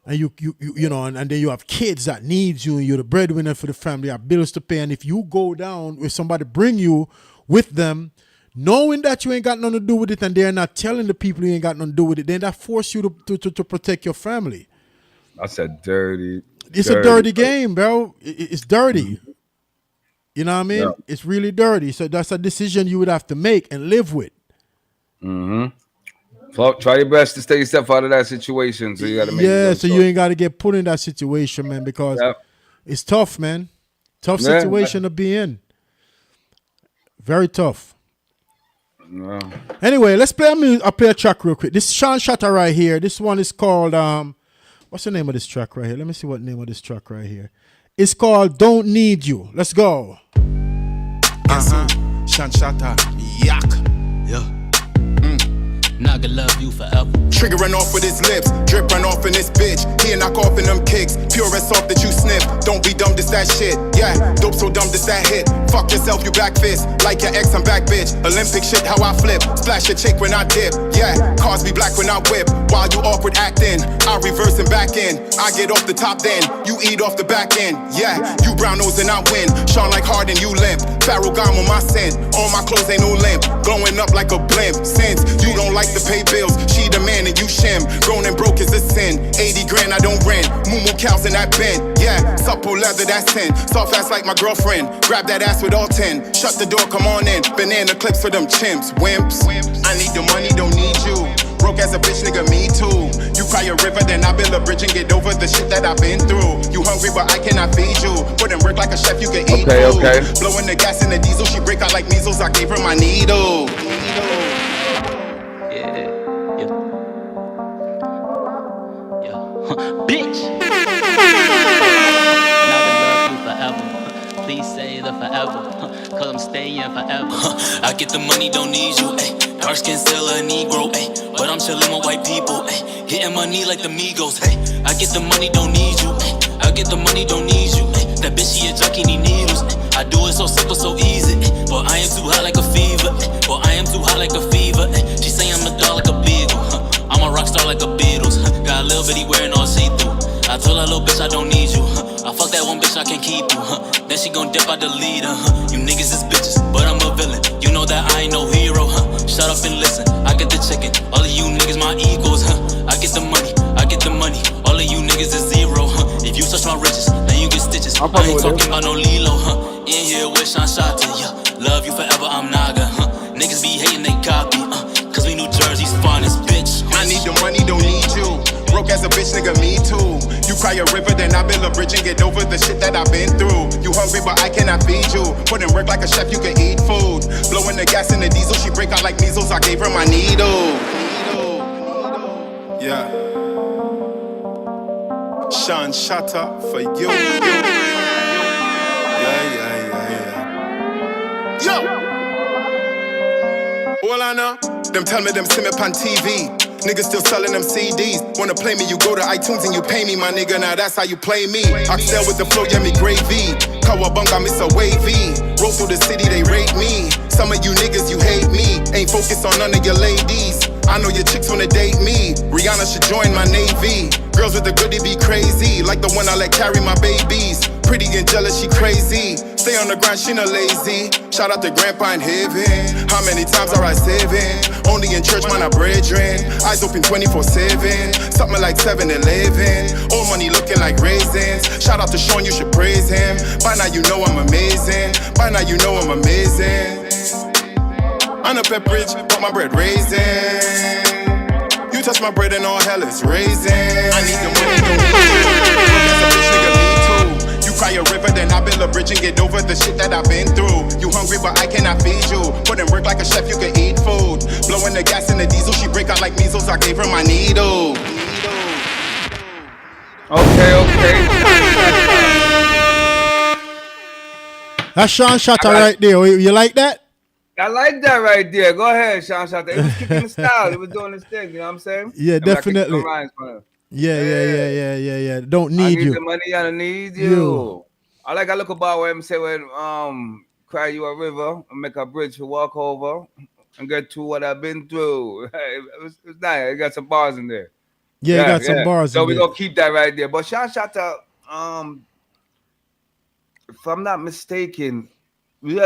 and you and then you have kids that needs you and you're the breadwinner for the family, you have bills to pay, and if you go down with somebody bring you with them, knowing that you ain't got nothing to do with it and they're not telling the people you ain't got nothing to do with it, then that force you to protect your family. That's a dirty. It's a dirty game, bro. It's dirty. You know what I mean? Yeah. It's really dirty. So that's a decision you would have to make and live with. Mm-hmm. So try your best to stay yourself out of that situation. So you got to make so you ain't got to get put in that situation, man, because it's tough, man. Tough situation to be in. Very tough. No. Anyway, let's play a track real quick. This is Sean Shatter right here. This one is called what's the name of this track right here? Let me see what name of this track right here. It's called Don't Need You. Let's go. Sean Shatter. Yak. Yeah. Not gonna love you forever. Triggering off with his lips, dripping off in this bitch. He knock off in them kicks, pure and soft that you sniff. Don't be dumb, this that shit. Yeah, dope so dumb, this that hit. Fuck yourself, you back fist. Like your ex, I'm back, bitch. Olympic shit, how I flip. Splash a chick when I dip. Yeah, cars be black when I whip. While you awkward acting, I reverse and back in. I get off the top then, you eat off the back end. Yeah, you brown nose and I win. Sean like Harden, you limp. Pharaoh gone with my scent. All my clothes ain't no limp. Glowing up like a blimp. Since you don't like to pay bills, she the man and you shim. Grown and broke is a sin. 80 grand I don't rent. Moo cows in that bin. Yeah, supple leather that's 10. Soft ass like my girlfriend. Grab that ass with all 10. Shut the door, come on in. Banana clips for them chimps. Wimps. I need the money, don't need you. Broke as a bitch, nigga, me too. You cry a river, then I build a bridge and get over the shit that I've been through. You hungry, but I cannot feed you. Put in work like a chef, you can eat food. Okay. Blowing the gas in the diesel, she break out like measles. I gave her my needle. Bitch. Not gonna love you forever. Please say the forever. Cause I'm staying forever. I get the money, don't need you. Ay. Dark skin, still a Negro. Ay. But I'm chillin' with white people. Ay. Hitting money like the Migos. Ay. I get the money, don't need you. Ay. I get the money, don't need you. Ay. That bitch, she a junkie, need needles. Ay. I do it so simple, so easy. Ay. But I am too hot like a fever. Ay. But I am too hot like a fever. Ay. She say I'm a dog like a beagle. I'm a rock star like a Beatles. Got a little bitty wearing all see-through. I told that little bitch I don't need you. I fuck that one bitch I can keep you. Then she gon' dip out the leader. You niggas is bitches, but I'm a villain. You know that I ain't no hero. Shut up and listen. I get the chicken. All of you niggas my equals. I get the money. I get the money. All of you niggas is zero. If you touch my riches, then you get stitches. I ain't talking about no Lilo. In here with Sean Shatter. Yeah. Love you forever, I'm Naga. Niggas be hating, they copy. Cause we New Jersey's finest, bitch. I need the money, don't need you. Broke as a bitch, nigga, me too. You cry a river, then I build a bridge and get over the shit that I've been through. You hungry, but I cannot feed you. Put in work like a chef, you can eat food. Blowing the gas in the diesel, she break out like measles. I gave her my needle. Yeah. Sean Shatter for you. Yeah. Yo! All I know, them tell me them see me on TV. Niggas still selling them CDs. Wanna play me, you go to iTunes and you pay me, my nigga. Now that's how you play me. Oxtail with the flow, yeah, me gravy. Kawabunga, miss a wavy. Roll through the city, they rate me. Some of you niggas, you hate me. Ain't focused on none of your ladies. I know your chicks wanna date me. Rihanna should join my navy. Girls with the goodie be crazy. Like the one I let carry my babies. Pretty and jealous, she crazy. Stay on the grind, she not lazy. Shout out to Grandpa in heaven. How many times are I saving? Only in church, man, I brethren. Eyes open 24/7. Something like 7-Eleven. Old money looking like raisins. Shout out to Sean, you should praise him. By now you know I'm amazing. By now you know I'm amazing. I'm a pep rich, but my bread raisin. You touch my bread and all hell is raisin. I need the money, don't need you. That's a bitch, nigga, me too. You cry a river, then I build a bridge and get over the shit that I've been through. You hungry, but I cannot feed you. Put in work like a chef, you can eat food. Blowing the gas in the diesel, she break out like measles. I gave her my needle. Okay. That's Sean Shatter right there. You like that? I like that right there. Go ahead, Sean Shatter. It was kicking the style. It was doing this thing. You know what I'm saying? Yeah, definitely. Yeah. Don't need I need you. the money. I don't need you. I look about where I'm saying when cry you a river and make a bridge to walk over and get through what I've been through. It was nice. It got some bars in there. Yeah, you got some bars so in there. we're gonna keep that right there. But Sean Shatter, if I'm not mistaken, he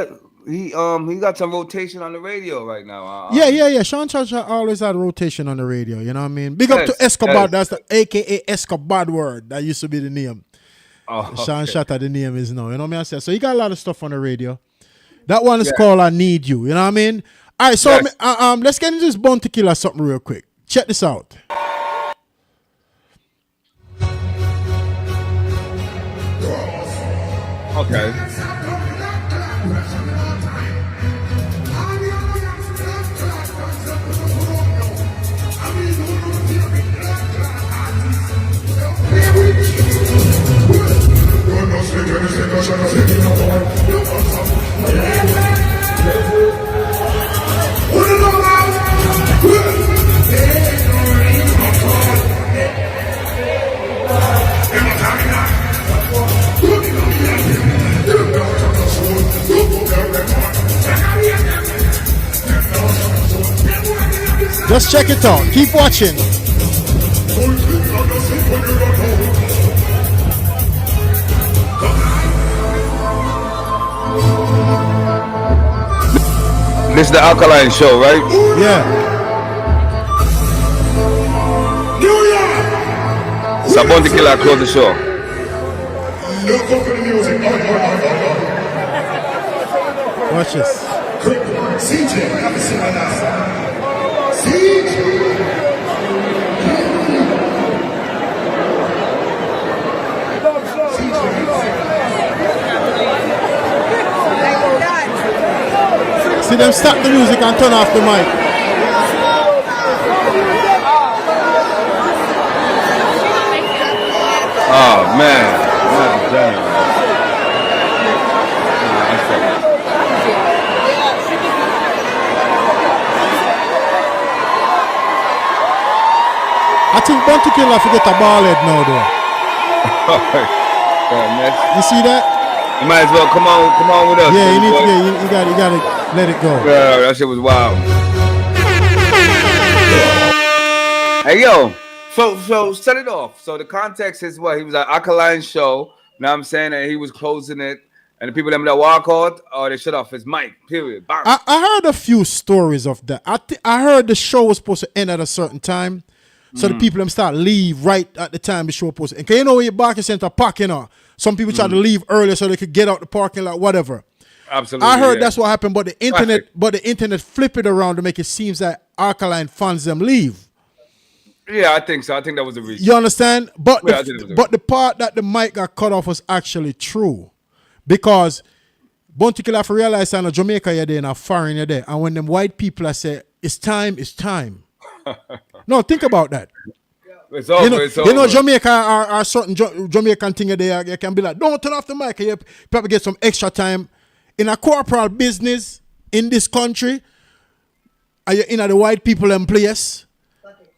got some rotation on the radio right now. Yeah. Sean Shatter always had rotation on the radio. You know what I mean? Big up to Escobar. Yes. That's the AKA Escobar word. That used to be the name. Oh, Sean Shatter, the name is now. You know what I mean? So he got a lot of stuff on the radio. That one is called I Need You. You know what I mean? All right, so let's get into this Bounty Killer something real quick. Check this out. Okay. Just check it out. Keep watching. This is the Alkaline Show, right? Yeah. So Bounty Killer close the show. Watch this. See them stop the music and turn off the mic. Oh man. I think Bounty Killer forget a ball head now though. You see that? You might as well come on with us. Yeah, you gotta let it go. Yeah, that shit was wild. Hey yo, so set it off. So the context is what he was at Alkaline Show. Now I'm saying that he was closing it, and the people that walk out, or they shut off his mic. Period. Bang. I heard a few stories of that. I heard the show was supposed to end at a certain time, so the people them start leave right at the time the show was supposed to end. Cause you know when your parking center parking out, some people try to leave earlier so they could get out the parking lot, whatever. Absolutely. I heard that's what happened, but the internet flip it around to make it seem that Alkaline funds them leave. Yeah, I think so. I think that was the reason. You understand? But Yeah, the part that the mic got cut off was actually true, because Bounty Killer for realize in Jamaica you're there and foreign you're there, and when them white people are say it's time. No, think about that. It's over. You know, it's over. you know Jamaica are certain Jamaican thing there. You can be like, don't turn off the mic. You probably get some extra time in a corporal business in this country. Are you in the white people in place?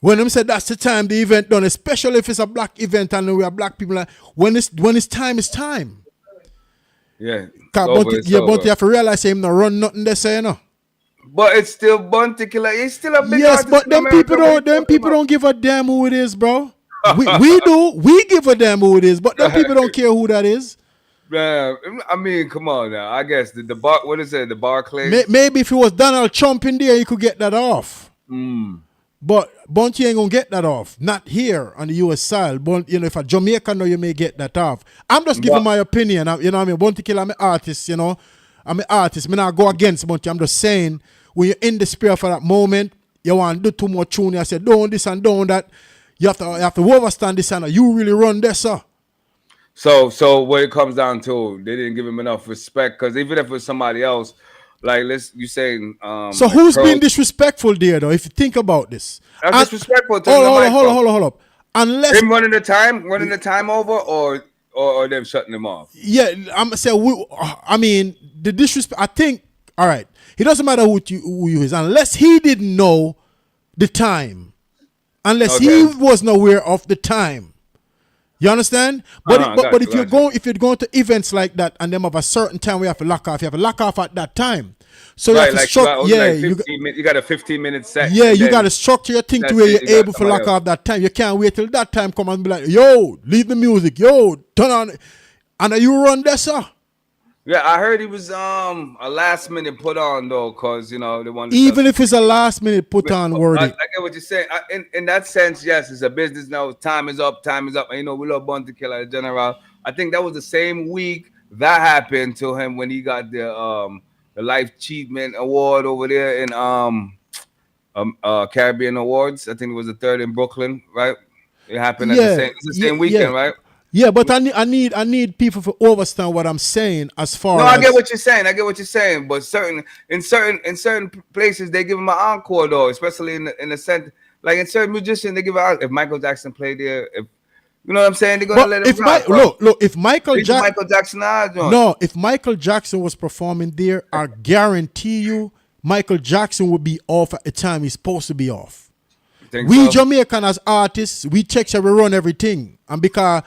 When them said that's the time the event done, especially if it's a black event and we are black people. Like, when it's time, it's time. Yeah. But you have to realize him not run nothing they say, you know. But it's still Bounty Killer. He's still a big Yes, artist but in them America. people don't give a damn who it is, bro. We do. We give a damn who it is, but them people don't care who that is. Yeah, I mean, come on now. I guess the bar. What is it? The Barclays. Maybe if it was Donald Trump in there, you could get that off. But Bounty ain't gonna get that off. Not here on the US side. But you know, if a Jamaican know, you may get that off. I'm just giving my opinion. You know what I mean? Bounty Killer, I'm an artist, you know. I'm an artist. Me not go against Bounty. I'm just saying, when you're in the spirit for that moment, you want to do too much tune. You say, don't this and don't that. You have to overstand this and you really run this, sir. So what it comes down to, they didn't give him enough respect, because even if it was somebody else, like you saying. So like who's Pearl, being disrespectful there, though? If you think about this, that's disrespectful. To hold up. Unless him running the time over, or them shutting him off. Yeah, I'm saying. I mean, the disrespect. I think. All right, it doesn't matter who you is, unless he didn't know the time, unless he wasn't aware of the time. You understand? But if you're going to events like that and them have a certain time we have to lock off, you have to lock off at that time. So you have to you got a 15-minute set. Yeah, you got to structure your thing to where you're able to lock off that time. You can't wait till that time come and be like, yo, leave the music, yo, turn on, and you run this, sir. Yeah, I heard he was a last minute put on though, cause you know they wanted. Even if it's a last minute put on, worthy. I get what you're saying. In that sense, yes, it's a business now. Time is up. And you know we love Bounty Killer in general. I think that was the same week that happened to him when he got the Life Achievement Award over there in Caribbean Awards. I think it was the third in Brooklyn, right? It happened at the same weekend, right? Yeah, but I need people to understand what I'm saying as far as. I get what you're saying. But in certain places they give him an encore though, especially in the center. Like in certain musicians, they give out if Michael Jackson played there. If you know what I'm saying, they're gonna let him rock. Look, if Michael Jackson, if Michael Jackson was performing there, I guarantee you, Michael Jackson would be off at the time he's supposed to be off. Jamaican as artists, we check we run everything, and because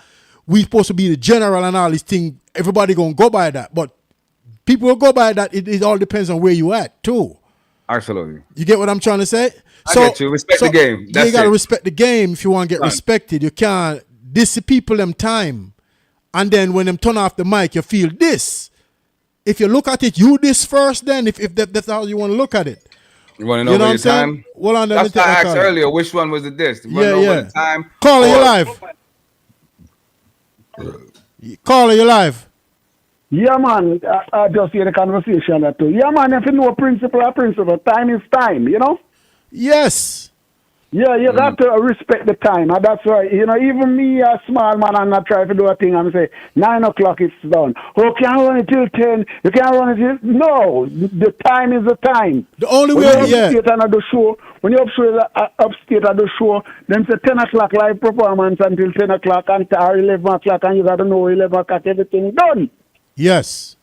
we supposed to be the general and all these things, everybody gonna go by that. But people will go by that. It all depends on where you at too. Absolutely. You get what I'm trying to say? I get you. Respect the game. You gotta respect the game if you want to get respected. You can't diss the people them time, and then when them turn off the mic, you feel this. If you look at it, you this first. Then if that's how you want to look at it. You want to know your time? Well, that's why I asked earlier. Which one was the diss? Yeah. Time. Caller, you live. Caller, you live. Yeah, man. I just hear the conversation that too. Yeah, man. If you know principle, time is time. You know. Yes. Yeah, you got to respect the time. And that's why, you know, even me, a small man, and I try to do a thing and say, 9 o'clock it's done. Oh, can't run it till 10. You can't run it till... No, the time is the time. The only way, upstate and at the show, when you're upstate at the show, then say 10 o'clock live performance until 10 o'clock or 11 o'clock, and you got to know 11 o'clock, everything done. Yes.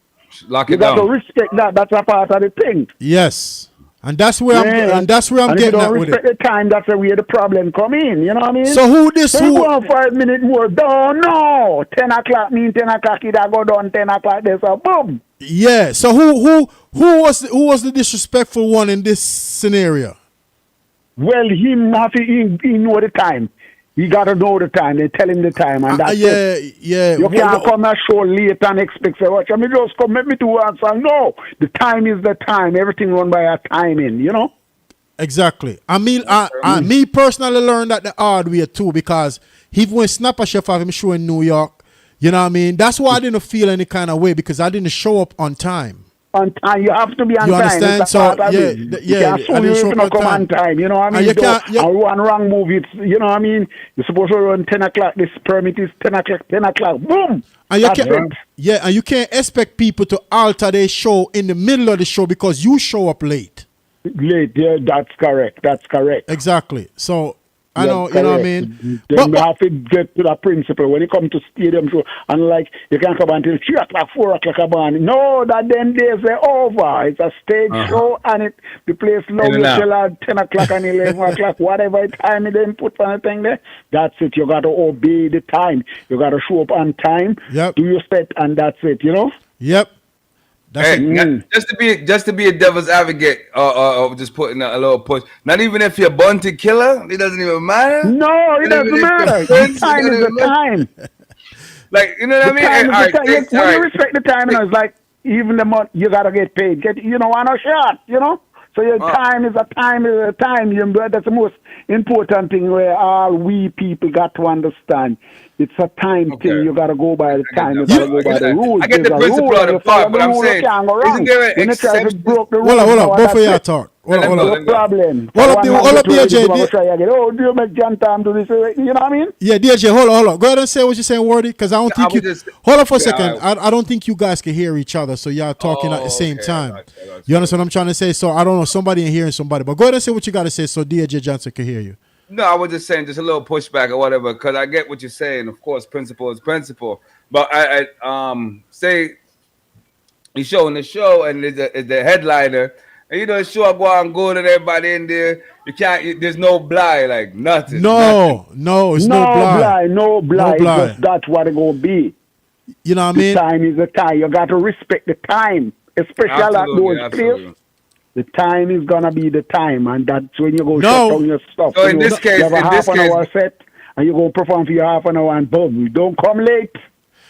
Lock it down. You got to respect that. That's a part of the thing. Yes. And that's where I'm getting at with it. If you don't respect the time, that's where the problem come in. You know what I mean? So who go on 5 minutes more? Don't know. 10 o'clock mean 10 o'clock. It go down 10 o'clock. There's a boom. Yeah. So who was the disrespectful one in this scenario? Well, he know the time. You got to know the time. They tell him the time, and that's it. Yeah. You can't come and show late and expect to watch. I mean, just come, let me do answer. No, the time is the time. Everything run by a timing, you know? Exactly. I mean, me personally learned that the hard way too, because he went snap a chef of him show in New York. You know what I mean? That's why I didn't feel any kind of way, because I didn't show up on time. On time, you have to be on time. You understand? So you can't come on time. You know what I mean? One wrong move, you know what I mean? You're supposed to run 10 o'clock. This permit is 10 o'clock. 10 o'clock. Boom. And you can't expect people to alter their show in the middle of the show because you show up late. Late, yeah, that's correct. Exactly. So I know, you know what I mean? Then we have to get to that principle when it comes to stadium show. And like, you can't come until 3 o'clock, 4 o'clock a morning. No, that then days are over. It's a stage show and the place love you till 10 o'clock and 11 o'clock, whatever time you then put on the thing there. That's it. You got to obey the time. You got to show up on time. Yep. Do your set and that's it, you know? Yep. Just to be a devil's advocate, just putting a little push. Not even if you're Bunty Killer, it doesn't even matter. No, it doesn't matter. The time is the time. Like, you know what I mean? When you respect the time, it's like even the month you gotta get paid. You know, on a shot, you know. So your time is a time. That's the most important thing where all we people got to understand. It's a time thing. You got to go by the time. You got to go by the rules. I get the principle of the part, but I'm saying, isn't there an exception? Hold on. Both of y'all talk. Hold on. No problem. Hold up, DJ. Oh, do you make John Tam do this? You know what I mean? Yeah, DJ, hold on. Go ahead and say what you're saying, Wordy, because I don't think you... Hold on for a second. I don't think you guys can hear each other, so y'all talking at the same time. You understand what I'm trying to say? So I don't know, somebody in hearing somebody, but go ahead and say what you got to say so DJ Johnson can hear you. No, I was just saying, just a little pushback or whatever, because I get what you're saying. Of course, principle is principle. But I say he's showing the show and is the headliner, and you know the show I go out and go to everybody in there. You can't. There's no blind, like nothing. No, it's no blind. No blind. Just that's what it gonna be. You know what I mean? The time is the time. You got to respect the time, especially at those places. The time is gonna be the time, and that's when you go shut down your stuff. So in this case, you have a half an hour set, and you go perform for your half an hour and boom. Don't come late.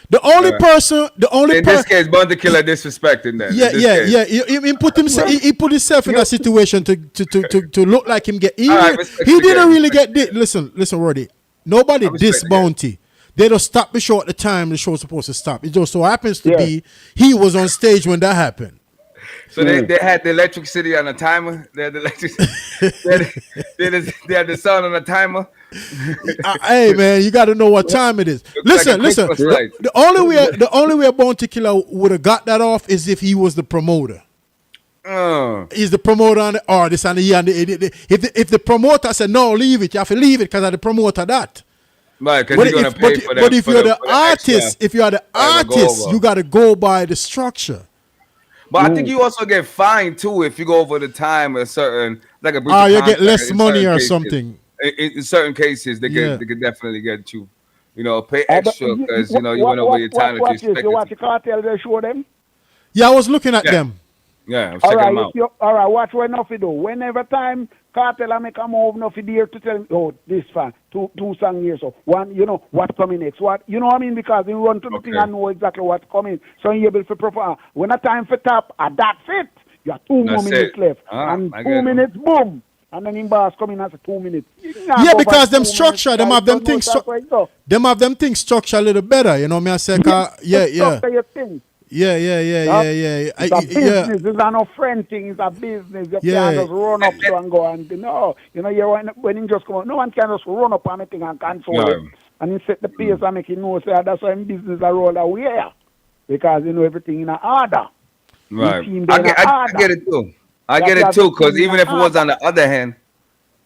The only person, in this case, Bunty Killer disrespecting that. Yeah. He put himself in that situation to look like him get. He didn't really get. Listen, Roddy. Nobody diss Bounty. They just stop the show at the time the show's supposed to stop. It just so happens to be he was on stage when that happened. So they had the electricity on a timer. They had the they had the sun on a timer. Hey man, you got to know what time it is. Listen. The only way Bounty Killer would have got that off is if he was the promoter. He's the promoter and the artist and if the promoter said no, leave it, you have to leave it because of the promoter that. Right, because you're gonna pay for that. But if you're the artist, you got to go by the structure. But I think you also get fined too if you go over the time a certain like a breach of contract. You get less money or something. In certain cases, they could definitely get you, pay extra because you went over your time. You watch the Cartel? They show them. Yeah, I was looking at them. Yeah, check them out. All right, watch what enough you do. Whenever time Cartel I make a move, enough you dare to tell him, oh, this fan, two songs here, so one, what's coming next? What, you know what I mean? Because you run to the thing and know exactly what's coming. So you're able to perform. When a time for tap, that's it. You have 2 more minutes left. And 2 minutes, boom. And then in bars coming after 2 minutes. Yeah, because them structure, them have them things structure a little better. You know what I mean? I say, yeah. Yeah. It's a business. It's not a friend thing. It's a business. You can't just run up to and go and when you just come out, no one can just run up on anything and control it. And you set the pace and make it know. So that's why in business I roll away because everything in order. Right. I get it too. I get it too because even if it was on the other hand,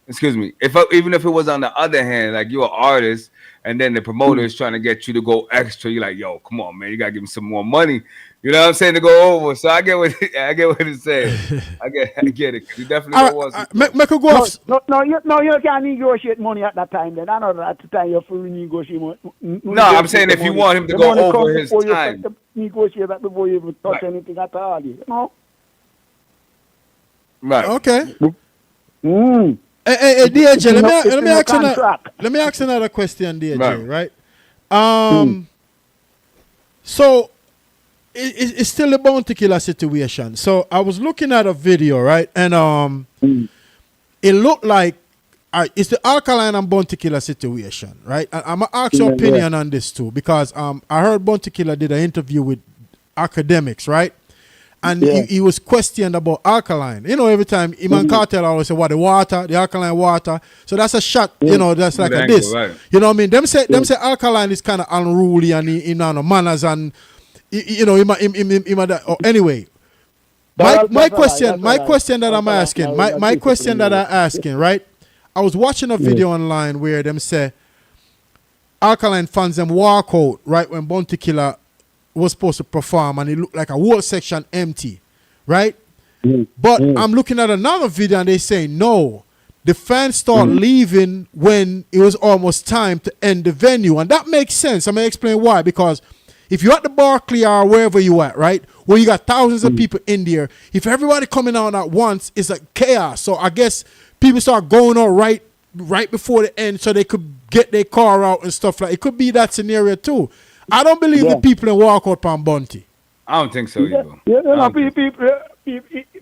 even if it was on the other hand, like you're an artist. And then the promoter is trying to get you to go extra. You're like, yo, come on, man. You got to give me some more money. You know what I'm saying? To go over. So I get what he's saying. I get it. You definitely want to. No, you can't negotiate money at that time. Then I know that at the time you're fully negotiating. No, I'm saying if you want him to go over his time. You negotiate that before you even touch anything at all. You know? Right. Okay. Hey, DJ, let me ask another question, DJ, right? So it's still a Bounty Killer situation. So I was looking at a video, right? And it looked like it's the Alkaline and Bounty Killer situation, right? And I'm going to ask your opinion on this too, because I heard Bounty Killer did an interview with Academics, right? And he was questioned about Alkaline. Every time Iman Cartel always say, the Alkaline water. So that's a shot, that's like a diss. Right. You know what I mean? Them say Alkaline is kind of unruly and he manners and, anyway. My question that I'm asking, right? I was watching a video online where them say Alkaline fans them walk out right when Bounty Killer was supposed to perform, and it looked like a whole section empty, right? But I'm looking at another video and they say no. The fans start leaving when it was almost time to end the venue. And that makes sense. I'm going to explain why. Because if you're at the Barclay or wherever you at, right, where you got thousands of people in there, if everybody coming out at once, it's like chaos. So I guess people start going out right before the end so they could get their car out and stuff like that. It could be that scenario too. I don't believe the people in walk out on Bunty. I don't think so either.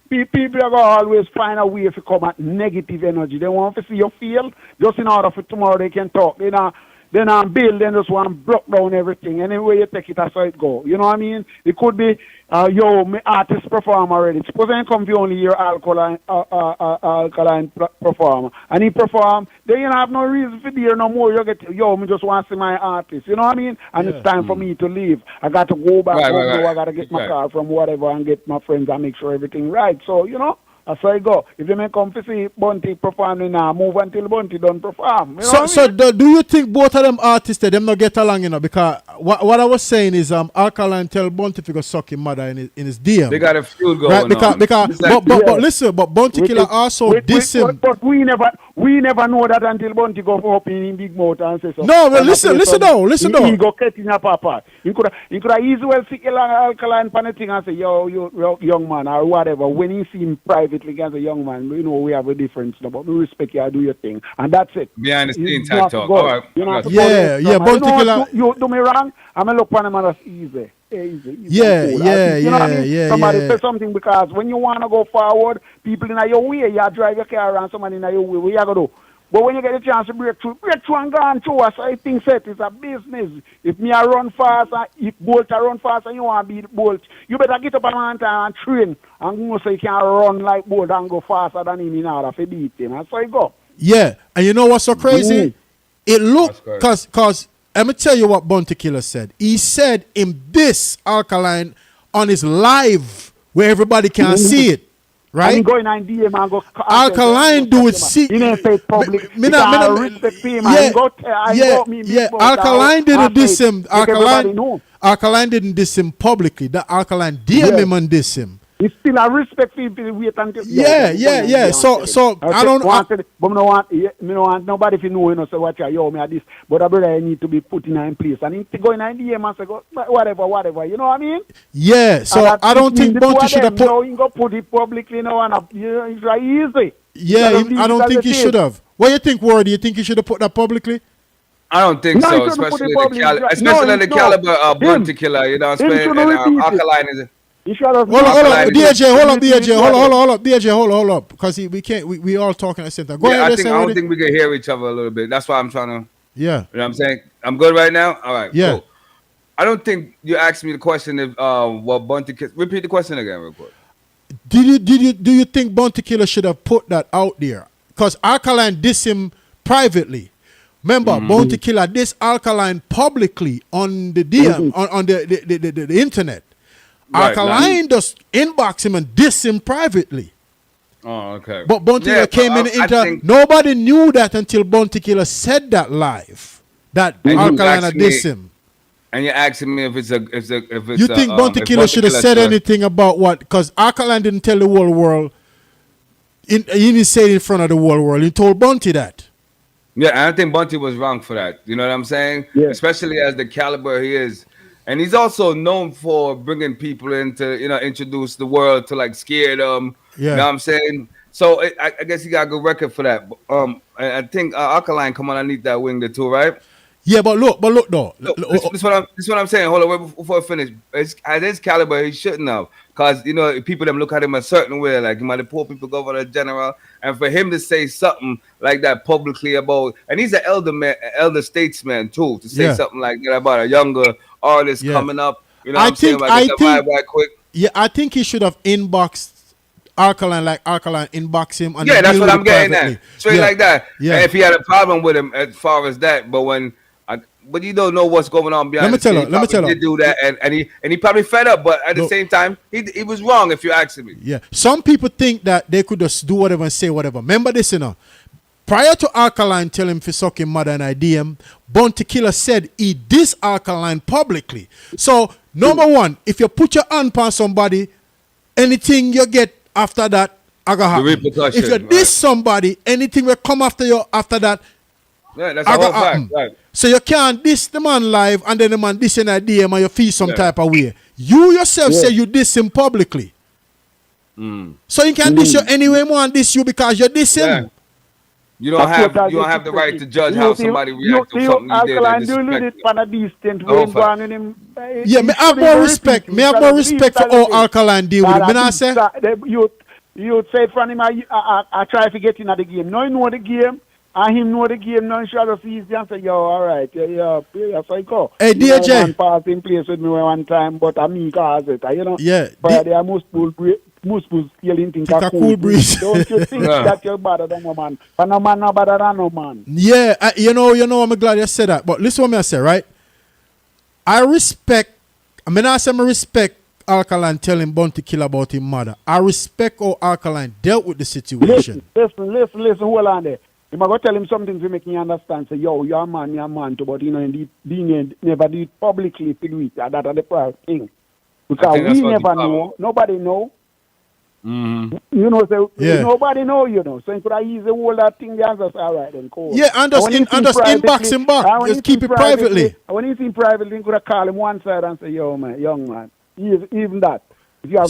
People are gonna always find a way to come at negative energy. They want to see you feel just in order for tomorrow they can talk. Then I'm building just want to block down everything. Anyway you take it, that's how it go. You know what I mean? It could be my artist perform already. Suppose I come to only hear Alkaline perform. And he perform, then you don't have no reason for hear no more. You get me just want to see my artist. You know what I mean? And it's time for me to leave. I got to go back home now. I got to get my car from whatever and get my friends and make sure everything right. So, that's how it go. If you may come to see Bunty performing now, move until Bunty don't perform. Do you think both of them artists them not get along, Because what I was saying is Alkaline tell Bunty to go suck his mother in his DM. They got a feud going on. But listen, but Bunty Killer also diss him. But we never know that until Bunty go up in big mouth and say something. No, well, listen though. He go cut in a papa. You could have easily well see Alkaline panicking and say, yo, young man, or whatever. When he see him privately as a young man, we have a difference. But we respect you, do your thing. And that's it. Behind the scenes, talk. All right. Bunty Killer. You do me wrong, I'm going to look on him and that's easy. Somebody say something because when you want to go forward, people in your way, you drive your car around somebody in your way, what you got to do? But when you get a chance to break through and go on through, so I think it's a business. If me I run fast, if Bolt I run fast and you want to beat Bolt, you better get up on time and train and go so you can run like Bolt and go faster than him in order to beat him. That's how you go. Yeah, and you know what's so crazy? It looked, because let me tell you what Bounty Killer said. He said in this Alkaline on his live where everybody can see it. Right? I'm going on DM and go. Alkaline do it. See, public. Alkaline didn't diss him. Alkaline didn't diss him publicly. That Alkaline DM him and diss him. It's still a respect people wait until. So I don't want. But me no want nobody if you know say what me at this. But a brother need to be put in place. And if go in DM and say go whatever. You know what I mean? Yeah. So I don't think Bounty should have put. You go put it publicly now and it's like easy. Yeah, I don't think he should have. What do you think, Ward? Do you think he should have put that publicly? I don't think so, especially the caliber of Bounty Killer. You know what I'm saying? And Alkaline is. Hold up, DJ, hold up, because we can't. We all talking at the same time. Go ahead. I don't think we can hear each other a little bit. That's why I'm trying to. Yeah. You know what I'm saying? I'm good right now. All right. Yeah. Cool. I don't think you asked me the question if what Bounty Killer. Repeat the question again, real quick. Do you think Bounty Killer should have put that out there? Because Alkaline diss him privately. Remember, Bounty Killer diss Alkaline publicly on the DM on the internet. Alkaline just inbox him and diss him privately. Oh, okay. But Bounty Killer came in the internet. Nobody knew that until Bounty Killer said that live. That Alkaline had diss him. And you're asking me if it's you think Bounty Killer should have said anything about what? Because Alkaline didn't tell the whole world. He didn't say it in front of the whole world. He told Bounty that. Yeah, I think Bounty was wrong for that. You know what I'm saying? Yeah. Especially as the caliber he is. And he's also known for bringing people in to, introduce the world to like scare them. Yeah. You know what I'm saying? So I guess he got a good record for that. I think Alkaline come underneath that wing there too, right? Yeah, but look though. This is what I'm saying. Hold on, before I finish. At his caliber, he shouldn't have. Because, people them look at him a certain way. Like, the poor people go for the general. And for him to say something like that publicly about, and he's an elder statesman too, to say something like that about a younger artist coming up. You know what I'm saying? Like, right quick. Yeah, I think he should have inboxed Alkaline like Alkaline inbox him. And that's what I'm getting at. Straight like that. Yeah. And if he had a problem with him as far as that, but you don't know what's going on behind the scenes. Let me tell you. He did do that, and he probably fed up, but at the same time, he was wrong if you ask me. Yeah. Some people think that they could just do whatever and say whatever. Remember this, prior to Alkaline tell him to suck him mother and I DM, Bounty Killer said he diss Alkaline publicly. So, number one, if you put your hand on somebody, anything you get after that, I got happen. If you diss somebody, anything will come after you after that. Yeah, that's a whole fact. Right. So you can't diss the man live and then the man diss in a DM and you feel some type of way. You yourself say you diss him publicly. So you can diss you anyway more and diss you because you diss him. You don't have the right to judge how somebody reacts to something you did and disrespect him. Yeah, me have more respect. Me have more respect for how Alkaline deal with it. Me not say you say from him I try to get in the game. No, you know the game. And him know the game, no shadow fees, and say, yo, all right, yeah, so I go. Hey, DJ. Man pass in place with me one time, but I me cause it, you know. Yeah. But they are most stealing things a cool breeze. Don't you think that you're better than no man? But no man no better than no man. Yeah, you know, I'm glad you said that. But listen what me I say, right? I respect Alkaline telling Bounty Killer about his mother. I respect how Alkaline dealt with the situation. Listen, hold on there. You might go tell him something to make me understand. Say, yo, you're a man too, but you know, indeed, never do it publicly to do it. That's the first thing. Because we never know. Nobody know. Mm-hmm. You know, so nobody know, you know. So you could have easily hold that thing there and just, all right, then cool. Yeah, and just inbox him back. Just keep it privately. When you see him privately, you could have called him one side and say, yo, man, young man. Even that. If you have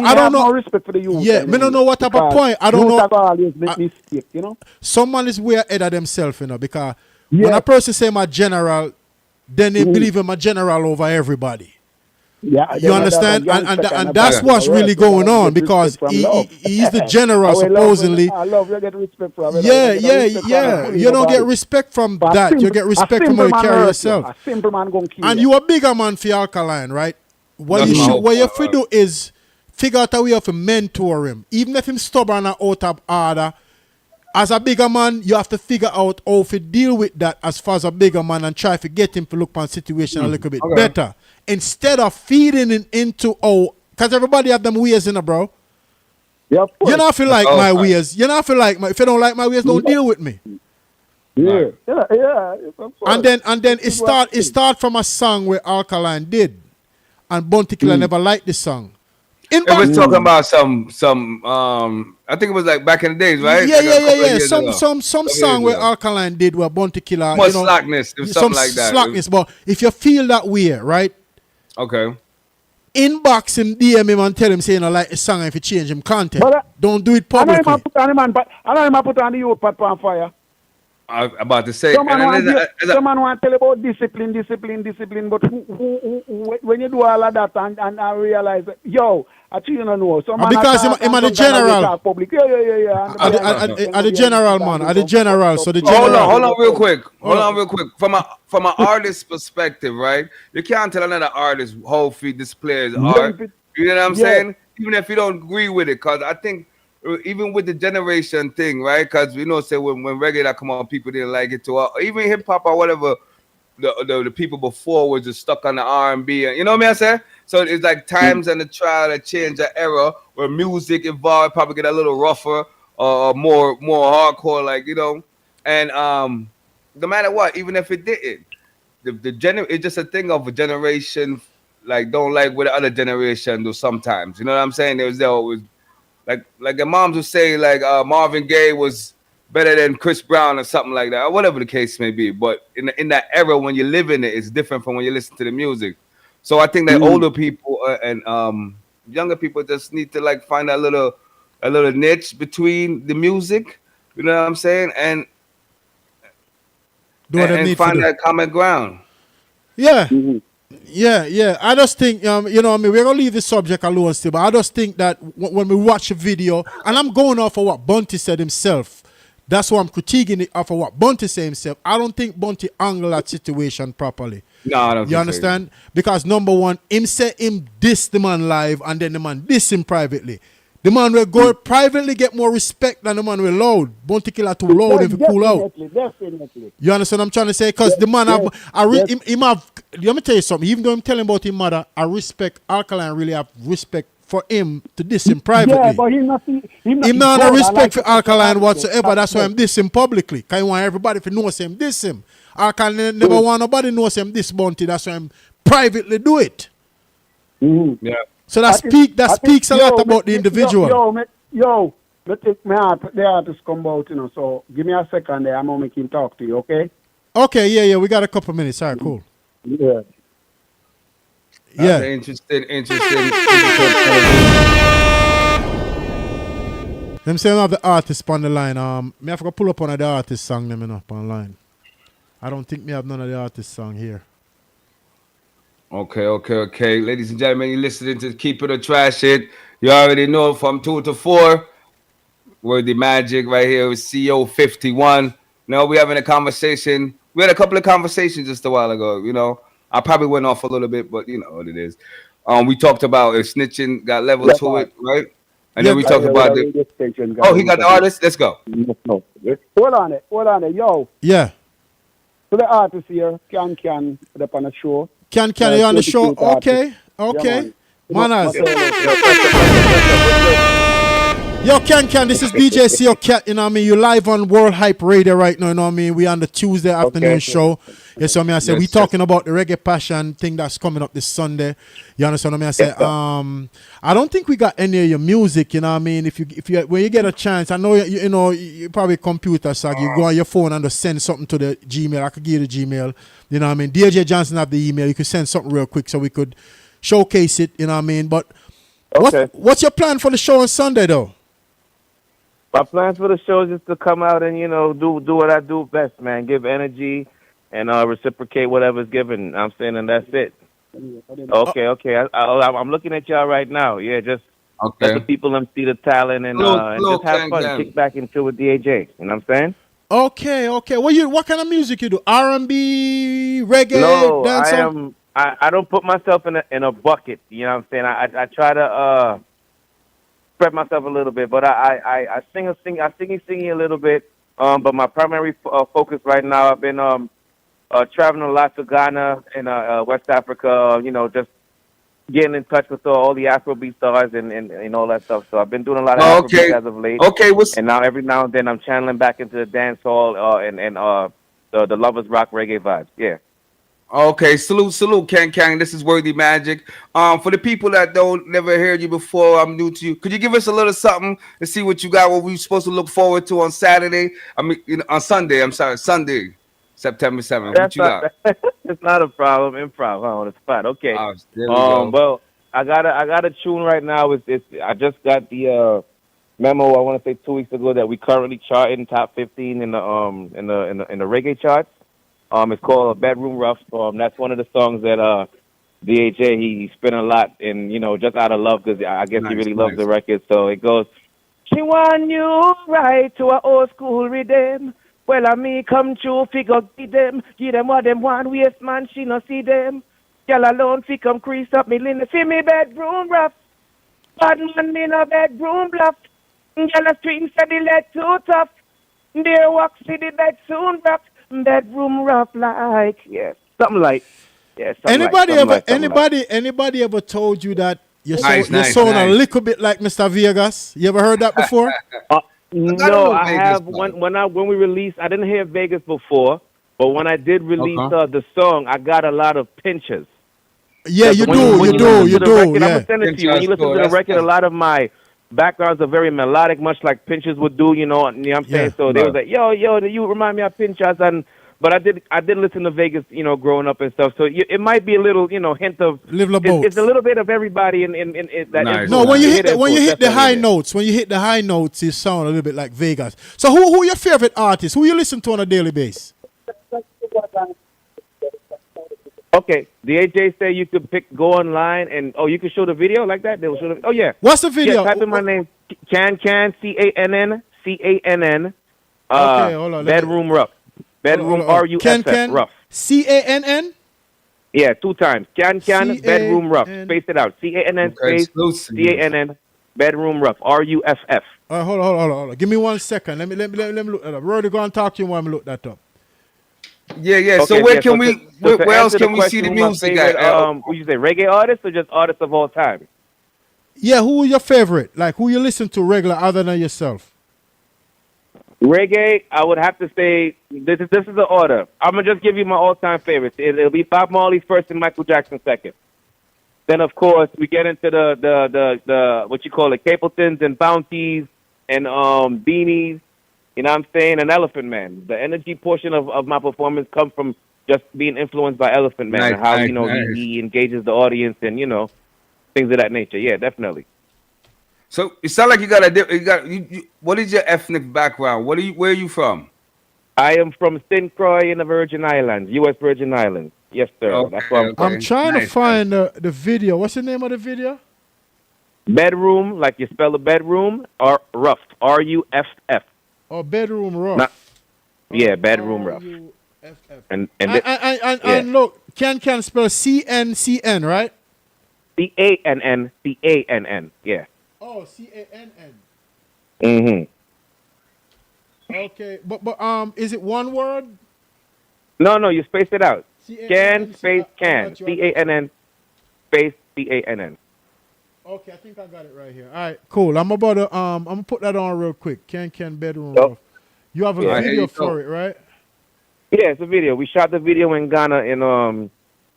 I don't know. No respect for the youth. Yeah, me don't know what type of point. I don't know. Always make mistake, you know. Someone is way ahead of themselves, you know, because when a person say my general, then they believe him a general over everybody. Yeah, you understand, and that's what's really going on because he's the general supposedly. I love you get respect from. Yeah. You don't get respect from that. You get respect from how you carry yourself. A simple man gonna kill and you a bigger man for Alkaline, right? What you have to do is figure out a way to mentor him. Even if he's stubborn and out of order, as a bigger man, you have to figure out how to deal with that as far as a bigger man and try to get him to look on the situation a little bit better. Instead of feeding him into, because everybody have them ways in it, bro. Yeah, you not feel like my ways. You not feel like if you don't like my ways, don't deal with me. Yeah. And then it start from a song where Alkaline did. And Bounty Killer never liked the song. It was talking about some I think it was like back in the days, right? Yeah. Some song where Alkaline did where Bounty Killer, more slackness, something like that. Slackness, but if you feel that way, right? Okay. Inbox him, DM him, and tell him say you don't like the song if you change him content. Don't do it publicly. I know him put on the youth pot on fire. I'm about to say. Someone want to tell about discipline, but when you do all of that and I realize, yo, actually you don't know. Because I'm the general. Yeah. I'm the general, man. I'm the general. So the general. Hold on real quick. From an artist perspective, right? You can't tell another artist how fit this player's art. You know what I'm saying? Even if you don't agree with it, because I think even with the generation thing, right? Because we know, say when reggae that come on, people didn't like it too. Even hip hop or whatever, the people before were just stuck on the R&B, and you know what I say? So it's like times and the trial that change the era where music evolved, probably get a little rougher or more hardcore, like you know. And no matter what, even if it didn't, it's just a thing of a generation, like don't like what the other generation do sometimes. You know what I'm saying? There always. Like the moms would say, like Marvin Gaye was better than Chris Brown or something like that, or whatever the case may be. But in that era, when you live in it, it's different from when you listen to the music. So I think that older people and younger people just need to like find a little niche between the music. You know what I'm saying? And find that common ground. Yeah. Yeah. I just think, we're going to leave the subject alone still, but I just think that when we watch a video, and I'm going off of what Bounty said himself, that's why I'm critiquing it off of what Bounty said himself. I don't think Bounty angled that situation properly. No, I don't. You understand? Because number one, him say him diss the man live, and then the man diss him privately. The man will go privately get more respect than the man will loud. Bounty Killer too loud if he cool out. Definitely. You understand what I'm trying to say? Because the man let me tell you something. Even though I'm telling about his mother, I respect Alkaline really have respect for him to diss him privately. Yeah, but him not no respect for Alkaline whatsoever. That's why I'm diss him publicly. Cause he want everybody to know him, diss him. Alkaline never want nobody knows him this Bounty. That's why I'm privately do it. Mm-hmm. Yeah. So that speaks a lot about the individual. Let's take the artist come out, so give me a second there, I'm gonna make him talk to you, okay? Okay, yeah, we got a couple minutes. All right, cool. Yeah. Yeah. Interesting. Them say I have the artist on the line. Me have to pull up one of the artist song them up online. I don't think me have none of the artist song here. Okay. Ladies and gentlemen, you're listening to Keep It or Trash It. You already know from 2 to 4. Worthy Magic right here with CO 51. Now we're having a conversation. We had a couple of conversations just a while ago, I probably went off a little bit, but you know what it is. We talked about if snitching got level to it, right? And then we talked about he got the artist. Let's go. Hold on it, yo. Yeah. So the artist here, Can up on the show. Can you on the show? Okay. Manas. Yo, Can, this is DJ CO Cat, you live on World Hype Radio right now, we on the Tuesday afternoon show. Yes, I said we talking about the Reggae Passion thing that's coming up this Sunday. You understand what I said? I don't think we got any of your music, if you when you get a chance, I know you probably computer sag, you go on your phone and just send something to the Gmail. I could give you the Gmail, DJ Johnson have the email, you could send something real quick so we could showcase it, but what's your plan for the show on Sunday though? My plans for the show is just to come out and, do what I do best, man. Give energy and reciprocate whatever's given. I'm saying, and that's it. Okay. I'm looking at y'all right now. Yeah, just let the people see the talent and just have fun. Kick back and chill with DAJ. You know what I'm saying? Okay. What kind of music you do? R&B, reggae, no, dancehall? I don't put myself in a bucket. You know what I'm saying? I try to spread myself a little bit, but I sing a little bit. But my primary focus right now, I've been traveling a lot to Ghana and West Africa. Just getting in touch with all the Afrobeat stars and all that stuff. So I've been doing a lot of Afrobeat as of late. Okay, and now every now and then I'm channeling back into the dance hall and the Lovers Rock reggae vibes. Yeah. Okay, salute, Can. This is Worthy Magic. For the people that never heard you before, I'm new to you. Could you give us a little something to see what you got? What we supposed to look forward to on Saturday? On Sunday. I'm sorry, Sunday, September 7th. What you got? It's not a problem. Improv on the spot. Okay. There we go. Well, I got a tune right now. I just got the memo. I want to say 2 weeks ago that we currently charting top 15 in the reggae charts. It's called Bedroom Rough. That's one of the songs that DHA he spent a lot in, just out of love because I guess he really loves the record. So it goes, she want you right to a old school rhythm. Well, me come true, figure give them what them want. Waste man, she no see them. Girl alone, fi come crease up me linen, fi me bedroom rough. Bad man, me no bedroom bluff. Girl a scream, said the lead too tough. Dear walk, see the bed soon rough. Bedroom rough like something anybody ever told you that you sound a little bit like Mr. Vegas? You ever heard that before? No, I have. When we released, I didn't hear Vegas before, but when I did release the song, I got a lot of pinches. Yeah, you do. I'm gonna send it to you. When you listen to the record, a lot of my backgrounds are very melodic, much like Pinchers would do, you know what I'm saying? So they was like, yo, you remind me of Pinchers, but I did listen to Vegas, growing up and stuff. So it might be a little, hint of it's a little bit of everybody in that. Nice. No, when you hit the high notes, you sound a little bit like Vegas. So who your favorite artist? Who you listen to on a daily basis? Okay, the AJ say you could go online and you can show the video like that. They will show the. Oh yeah. What's the video? Yeah, type in my name, Can CANN. Okay, hold on. Bedroom Rough. Bedroom RUFF Rough. CANN. Yeah, 2 times. Can Bedroom Rough. Space it out. CANN space CANN Bedroom Rough RUFF. All right, hold on. Give me 1 second. Let me look that up. We're already going to talk to you while I look that up. Yeah. Okay, so where else can we see the music at? Would you say reggae artists or just artists of all time? Yeah, who your favorite? Like who you listen to regular other than yourself? Reggae, I would have to say this is the order. I'm gonna just give you my all-time favorites. It'll be Bob Marley first and Michael Jackson second. Then of course we get into the what you call it, Capletons and Bounties and Beanies. You know what I'm saying? And Elephant Man. The energy portion of my performance comes from just being influenced by Elephant Man and how he engages the audience and things of that nature. Yeah, definitely. So it sounds like you what is your ethnic background? Where are you from? I am from St. Croix in the Virgin Islands, U.S. Virgin Islands. Yes, sir. Okay, That's what I'm trying to find the video. What's the name of the video? Bedroom, like you spell the bedroom, or rough, R-U-F-F. Oh, Bedroom Rough. Yeah, Bedroom Rough. And look, can spell C-N-C-N, right? C-A-N-N, yeah. Oh, C-A-N-N. Mm-hmm. Okay, but is it one word? No, you space it out. C-A-N-N, Can, C-A-N-N, space C-A-N-N. Okay, I think I got it right here. All right, cool. I'm gonna put that on real quick. Can Bedroom Rough. You have a video for it, right? Yeah, it's a video. We shot the video in Ghana in when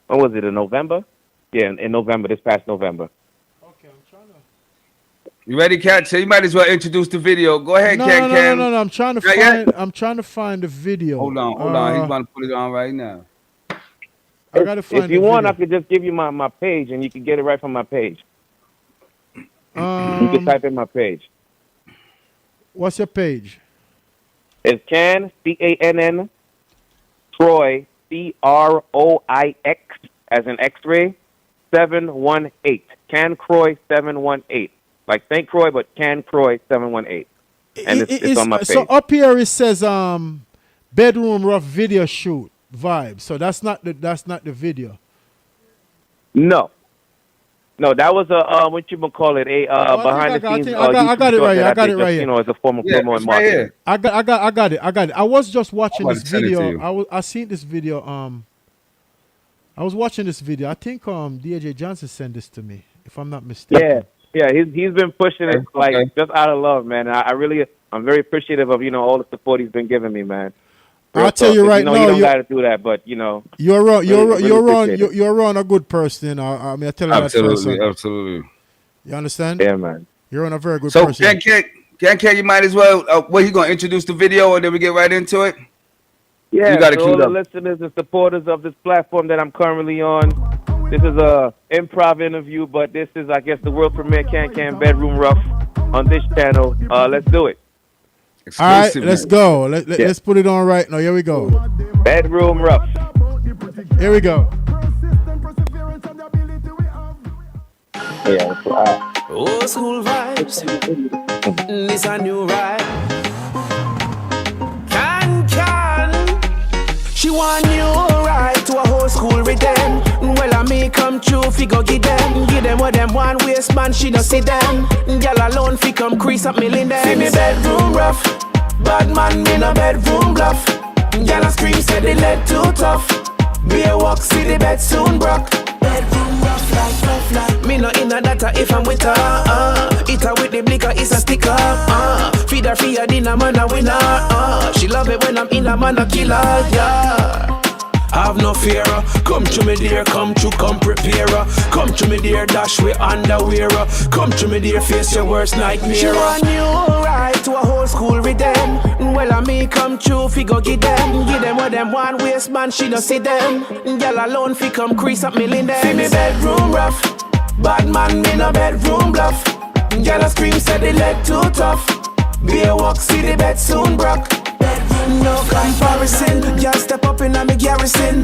was it? In November? Yeah, in November. This past November. Okay, I'm trying to. You ready, Cat? So you might as well introduce the video. Go ahead, Cat. No. I'm trying to find the video. Hold on. He's about to put it on right now. I gotta find. If you want, I could just give you my page, and you can get it right from my page. You can type in my page. What's your page? It's Can, C-A-N-N, Troy, C-R-O-I-X, as in X-ray, 718. Can Croy 718. Like St. Croix, but Can Croy 718. And it's on my page. So up here it says Bedroom Rough video shoot vibe. So that's not the video. No, that was a what you call it, a behind the scenes. I got it right here. I got it right here. As a form of promo and marketing. I got it. I was just watching this video. I seen this video. I was watching this video. I think DJ Johnson sent this to me, if I'm not mistaken. Yeah. He's been pushing it just out of love, man. I'm very appreciative of all the support he's been giving me, man. I'll tell you right now, you don't got to do that, but you're on a good person. I mean, I tell you absolutely. You understand? Yeah, man. You're on a very good person. So, Can you might as well. You gonna introduce the video and then we get right into it? Yeah. You gotta all the listeners and supporters of this platform that I'm currently on. This is a improv interview, but this is, I guess, the world premiere Can Bedroom Rough on this channel. Let's do it. All right, let's go. Let's put it on right now. Here we go. Bedroom Rough. Here we go. Yeah. Old school vibes. This a new ride. Can. She want new ride to a whole school rhythm. Well, I may come true, fi go give them what them want waste man, she no see them. Girl alone fi come crease up million them. See me bedroom rough, bad man me no bedroom bluff. Girl a scream say the lead too tough. Be a walk, see the bed soon broke. Bedroom rough like. Me no in a data if I'm with her. Eat her with the blicker, it's a sticker. Feed her for your dinner, man a winner. She love it when I'm in a man a killer, yeah. Have no fear, come to me dear, come prepare. Come to me dear, dash with underwear. Come to me dear, face your worst nightmare. She want you right to a whole school rhythm. Well, I may come true, fi go give them what them want waste man, she no see them. Girl alone fi come crease up million them. See me bedroom rough, bad man me no bedroom bluff. Girl a scream say the lead too tough. Be a walk, see the bed soon broke. No comparison, just step up in a me garrison.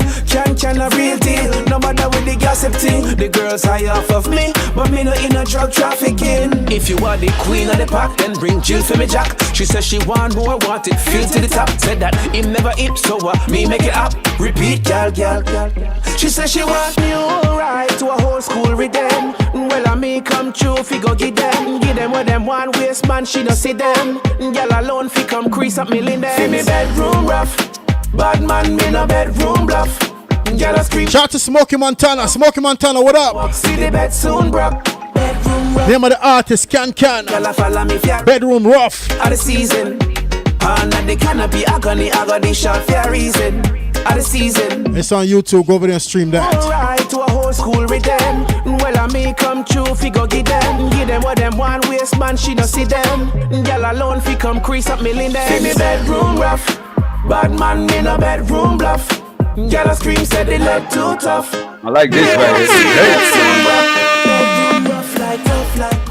Can a real deal, no matter with the gossip thing. The girls high off of me, but me no in a drug trafficking. If you are the queen of the pack, then bring Jill for me Jack. She says she want more, want it, feel to the top. Said that him never hip, so me make it up. Repeat, girl. She says she want new right to a whole school rhythm. Well, I may come true, fi go give them what them want waste man, she no see them. Girl alone fi come crease up million them. See me bedroom rough, bad man me no bedroom bluff. Girl a scream. Shout out to Smokey Montana, what up? See the bed soon broke. bedroom rough. Name of the artist, Can. Girl, follow me for Bedroom Rough. of the season. Under the canopy, agony shot for a reason. Of the season. It's on YouTube. Go over there and stream that. Alright, to a whole school with them. Well, I may come true, fi go give them what them want, waste man, she don't see them. Girl alone, fi come crease up million them. See me bedroom rough, bad man, me no bedroom bluff. Girl a scream, said they let too tough. I like this right here. Bedroom rough like tough like.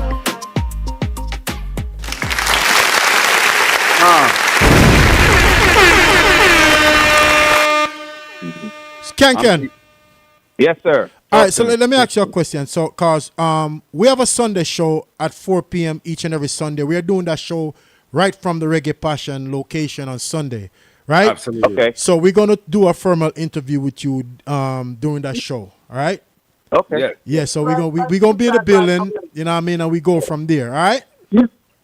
Can. Yes, sir. All right, so let me ask you a question. So, cause we have a Sunday show at 4 p.m. each and every Sunday. We are doing that show right from the Reggae Passion location on Sunday, right? Absolutely. Okay. So we're gonna do a formal interview with you during that show. All right. Okay. Yeah. So we're gonna be in the building. You know what I mean, and we go from there. All right.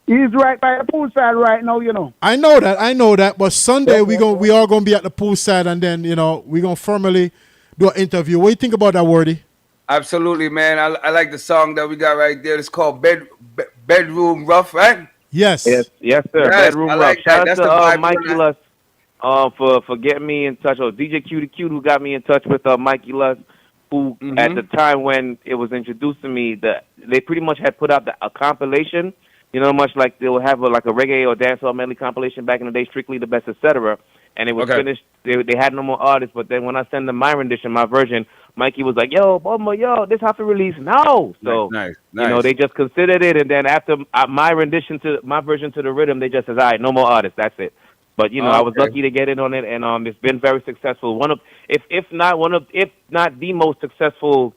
He's right by the poolside right now, you know. I know that. But Sunday we are gonna be at the poolside, and then we're gonna formally do an interview. What do you think about that, Wordy? Absolutely, man. I like the song that we got right there. It's called Bedroom Rough, right? Yes. Yes, sir. Yes, Bedroom I rough. like that. Shout That's out the to vibe Mikey on Lust for getting me in touch. Or DJ Cutie Cute who got me in touch with Mikey Lust, who at the time when it was introduced to me, they pretty much had put out a compilation. You know, much like they would have a reggae or dancehall medley compilation back in the day, Strictly the Best, etc. And it was finished. They had no more artists. But then when I sent them my rendition, my version, Mikey was like, "Yo, Bumba, this have to release now." So nice. You know, they just considered it, and then after my version to the rhythm, they just said, "All right, no more artists. That's it." But you know, I was lucky to get in on it, and it's been very successful. If not the most successful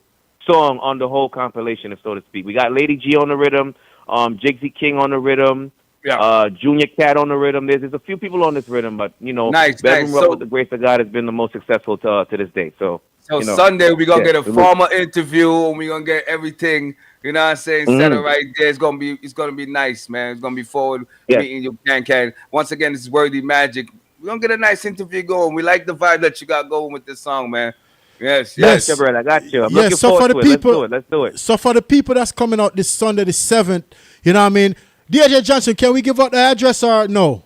song on the whole compilation, so to speak. We got Lady G on the rhythm, Jigsy King on the rhythm, Junior Cat on the rhythm. There's a few people on this rhythm, but you know, Bedroom Rough with the grace of God has been the most successful to this day. So Sunday we're gonna get a formal interview, and we're gonna get everything. You know what I'm saying? Set it right there. It's gonna be nice, man. It's gonna be forward meeting you, Can. Once again, this is Wordy Magic. We're gonna get a nice interview going. We like the vibe that you got going with this song, man. Yes. Brother, I got you. I'm looking so forward for the to people, Let's do it. So for the people that's coming out this Sunday, the 7th, you know what I mean? DJ Johnson, can we give out the address or no?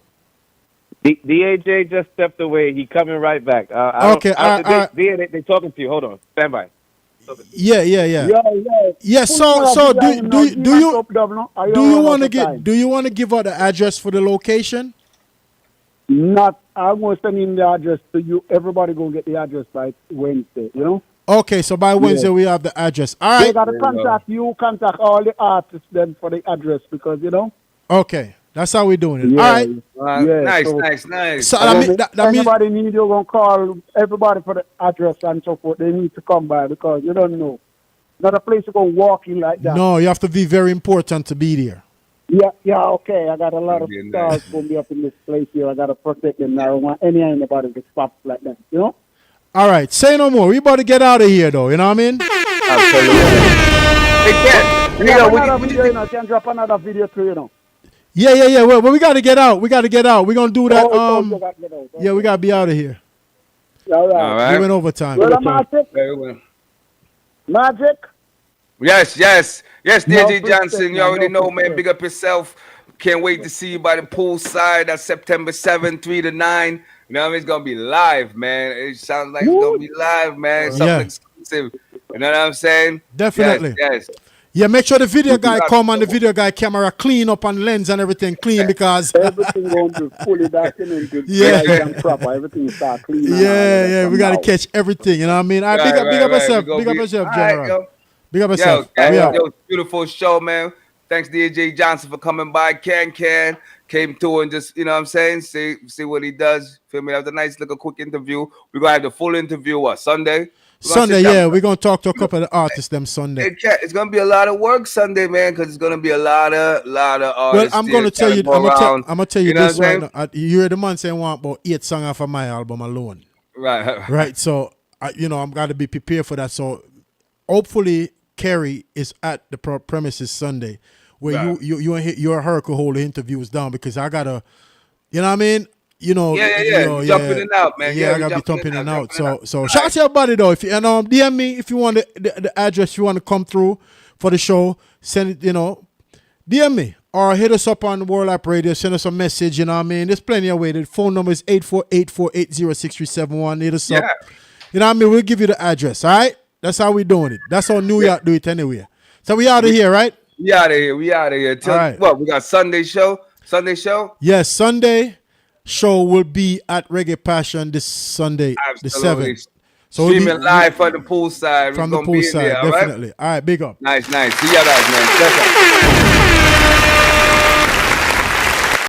DAJ just stepped away. He coming right back. Okay, they talking to you. Hold on. Stand by. Yeah. Yeah. So do you want to give out the address for the location? Not. I'm going to send in the address to you. Everybody going to get the address by Wednesday, you know? Okay, so by Wednesday we have the address. All right. They got to contact all the artists then for the address because, you know? Okay, that's how we're doing it. All right. Nice. So that means anybody need, you're going to call everybody for the address and so forth. They need to come by because you don't know. Not a place to go walking like that. No, you have to be very important to be there. Yeah, okay. I got a lot of stars going to be up in this place here. I got to protect them. I don't want anybody to stop like that, you know? All right, say no more. We about to get out of here, though. You know what I mean? Absolutely. Can drop another video too, you know? Yeah. Well, we got to get out. We're going to do that. Yeah, we got to be out of here. All right. We went overtime. Magic? Yes, DJ Johnson. You already know, man. Big up yourself. Can't wait to see you by the poolside. That's September 7th, 3 to 9. You know what I mean? It's going to be live, man. It sounds like it's going to be live, man. Something exclusive. You know what I'm saying? Definitely. Yes. Yeah, make sure the video guy come and the video guy camera clean up and lens and everything clean because everything going to be fully documented. And proper. Everything start clean. Yeah. We got to catch everything. You know what I mean? All right, big up yourself. Big up yourself, General. Big up yourself. Yo, beautiful show, man. Thanks, DJ Johnson, for coming by. Can came through and just, you know what I'm saying, see what he does. Feel me? That was a nice little quick interview. We're going to have the full interview, Sunday? We're going to talk to a couple of artists them Sunday. It's going to be a lot of work Sunday, man, because it's going to be a lot of artists. Well, I'm going to tell you, I'm going to tell you this right now. You hear the man saying want about 8 songs off of my album alone. Right. So, I'm got to be prepared for that. So, hopefully, Kerry is at the premises Sunday where you and her could hold the interviews down because I got to, you know what I mean? Jump in and out, man. I gotta be jumping in and out. So shout out to your buddy though. If you DM me if you want the address, you want to come through for the show, send it, DM me or hit us up on World App Radio. Send us a message. You know what I mean? There's plenty of ways. The phone number is 848-480-6371. Hit us up. You know what I mean? We'll give you the address. All right? That's how we doing it. That's how New York do it anyway. So we out of here, right? We out of here. Till, right. What, we got Sunday show? Yes, Sunday show will be at Reggae Passion this Sunday, Absolutely. the 7th. So streaming live from the poolside. From the poolside, definitely. All right, big up. Nice. See you guys, man.